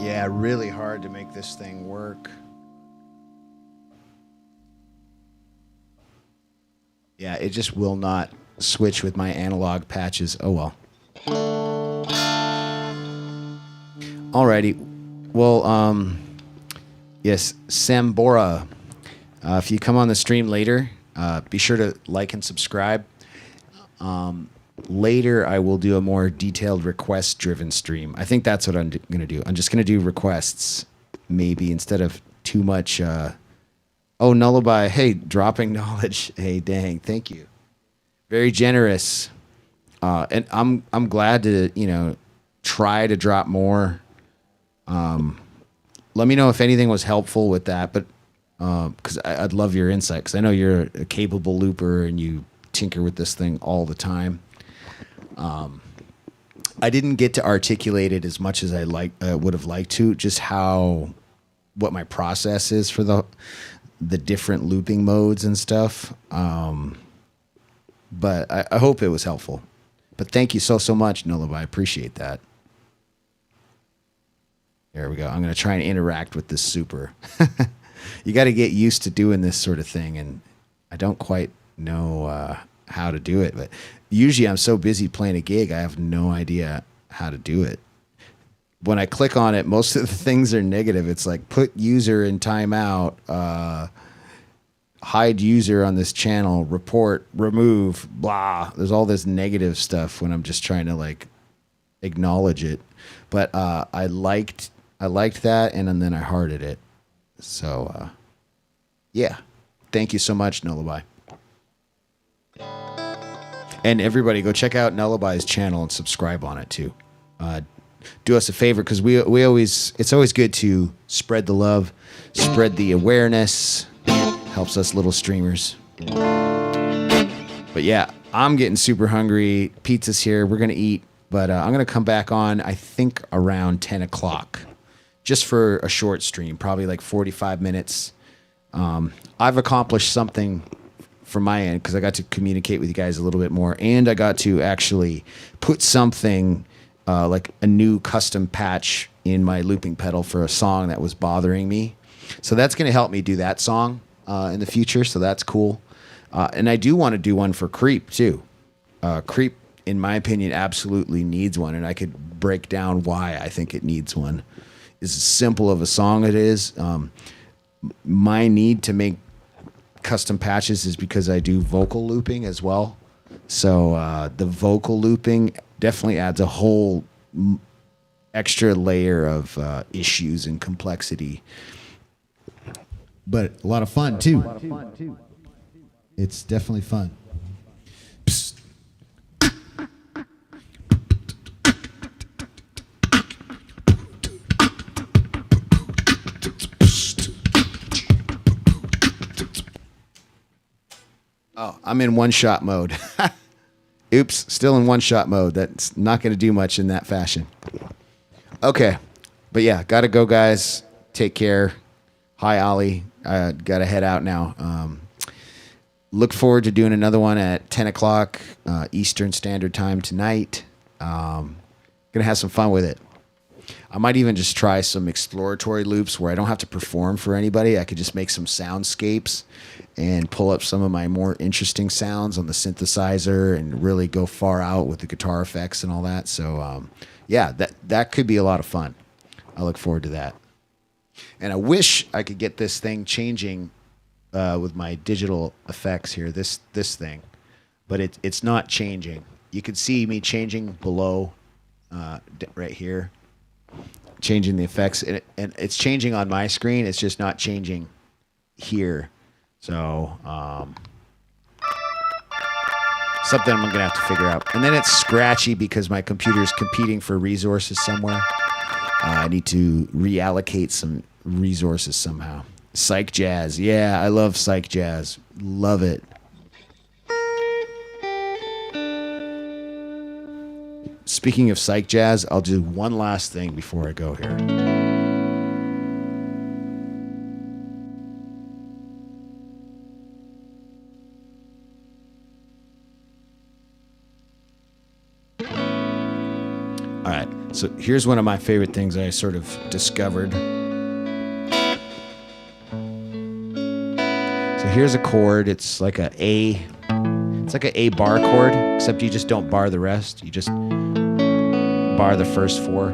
Yeah, really hard to make this thing work. Yeah, it just will not switch with my analog patches. Oh well. Alrighty. Well, yes, Sambora. If you come on the stream later, be sure to like and subscribe. Later, I will do a more detailed request-driven stream. I think that's what I'm going to do. I'm just going to do requests, maybe, instead of too much... oh, Nullabye. Hey, dropping knowledge. Hey, dang, thank you. Very generous. And I'm glad to, try to drop more. Let me know if anything was helpful with that, but because I'd love your insight, because I know you're a capable looper and you tinker with this thing all the time. I didn't get to articulate it as much as I would have liked to, just what my process is for the different looping modes and stuff. But I hope it was helpful. But thank you so much, Nullabye. I appreciate that. There we go. I'm going to try and interact with this super. You got to get used to doing this sort of thing, and I don't quite know how to do it. But usually I'm so busy playing a gig, I have no idea how to do it. When I click on it, most of the things are negative. It's like put user in timeout, hide user on this channel, report, remove, blah. There's all this negative stuff when I'm just trying to like acknowledge it. But I liked that, and then I hearted it. So yeah, thank you so much, Nullabye. And everybody, go check out Nullaby's channel and subscribe on it too. Do us a favor, because it's always good to spread the love, spread the awareness. Helps us little streamers. But yeah, I'm getting super hungry. Pizza's here. We're gonna eat, but I'm gonna come back on, I think, around 10 o'clock, just for a short stream, probably like 45 minutes. I've accomplished something from my end because I got to communicate with you guys a little bit more, and I got to actually put something like a new custom patch in my looping pedal for a song that was bothering me. So that's going to help me do that song in the future. So that's cool. And I do want to do one for Creep too. Creep, in my opinion, absolutely needs one, and I could break down why I think it needs one. As simple of a song it is. My need to make custom patches is because I do vocal looping as well. So the vocal looping definitely adds a whole extra layer of issues and complexity. But a lot of fun too. It's definitely fun. Psst. Oh, I'm in one-shot mode. Oops, still in one-shot mode. That's not going to do much in that fashion. Okay, but yeah, gotta go, guys. Take care. Hi, Ollie. I gotta head out now. Look forward to doing another one at 10 o'clock Eastern Standard Time tonight. Gonna have some fun with it. I might even just try some exploratory loops where I don't have to perform for anybody. I could just make some soundscapes and pull up some of my more interesting sounds on the synthesizer and really go far out with the guitar effects and all that. So, yeah, that could be a lot of fun. I look forward to that. And I wish I could get this thing changing with my digital effects here, this thing. But it's not changing. You can see me changing below right here. Changing the effects, and it's changing on my screen. It's just not changing here. So something I'm gonna have to figure out. And then it's scratchy because my computer is competing for resources somewhere. I need to reallocate some resources somehow. Psych jazz, yeah, I love psych jazz. Love it. Speaking of psych jazz, I'll do one last thing before I go here. All right, so here's one of my favorite things I sort of discovered. So here's a chord. It's like a A. It's like an A bar chord, except you just don't bar the rest. You just bar the first four.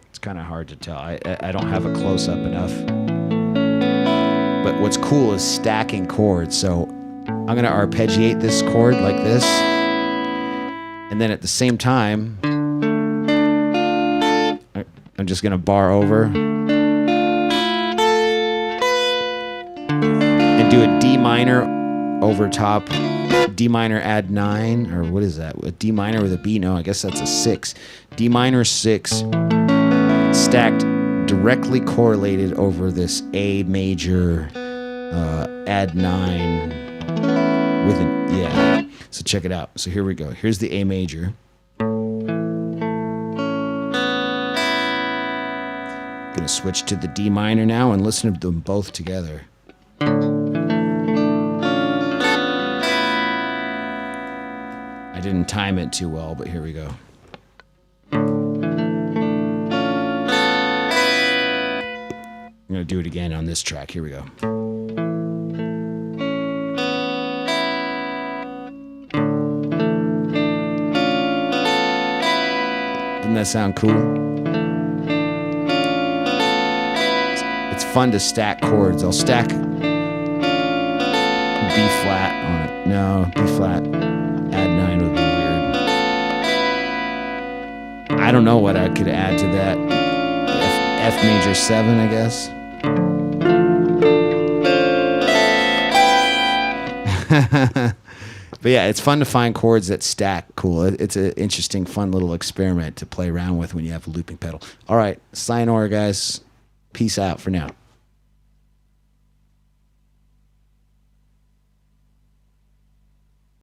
It's kind of hard to tell. I don't have a close-up enough. But what's cool is stacking chords. So I'm going to arpeggiate this chord like this. And then at the same time, I'm just going to bar over. And do a D minor over top. D minor add 9, or what is that? A D minor with a B? No, I guess that's a 6. D minor 6 stacked directly correlated over this A major add 9 with an, yeah. So check it out. So here we go. Here's the A major. Gonna switch to the D minor now and listen to them both together. I didn't time it too well, but here we go. I'm going to do it again on this track. Here we go. Doesn't that sound cool? It's fun to stack chords. I'll stack B flat on it. No, B flat. Add 9 would be weird. I don't know what I could add to that. F major 7, I guess. But yeah, it's fun to find chords that stack cool. It's an interesting, fun little experiment to play around with when you have a looping pedal. All right, sayonara, guys. Peace out for now.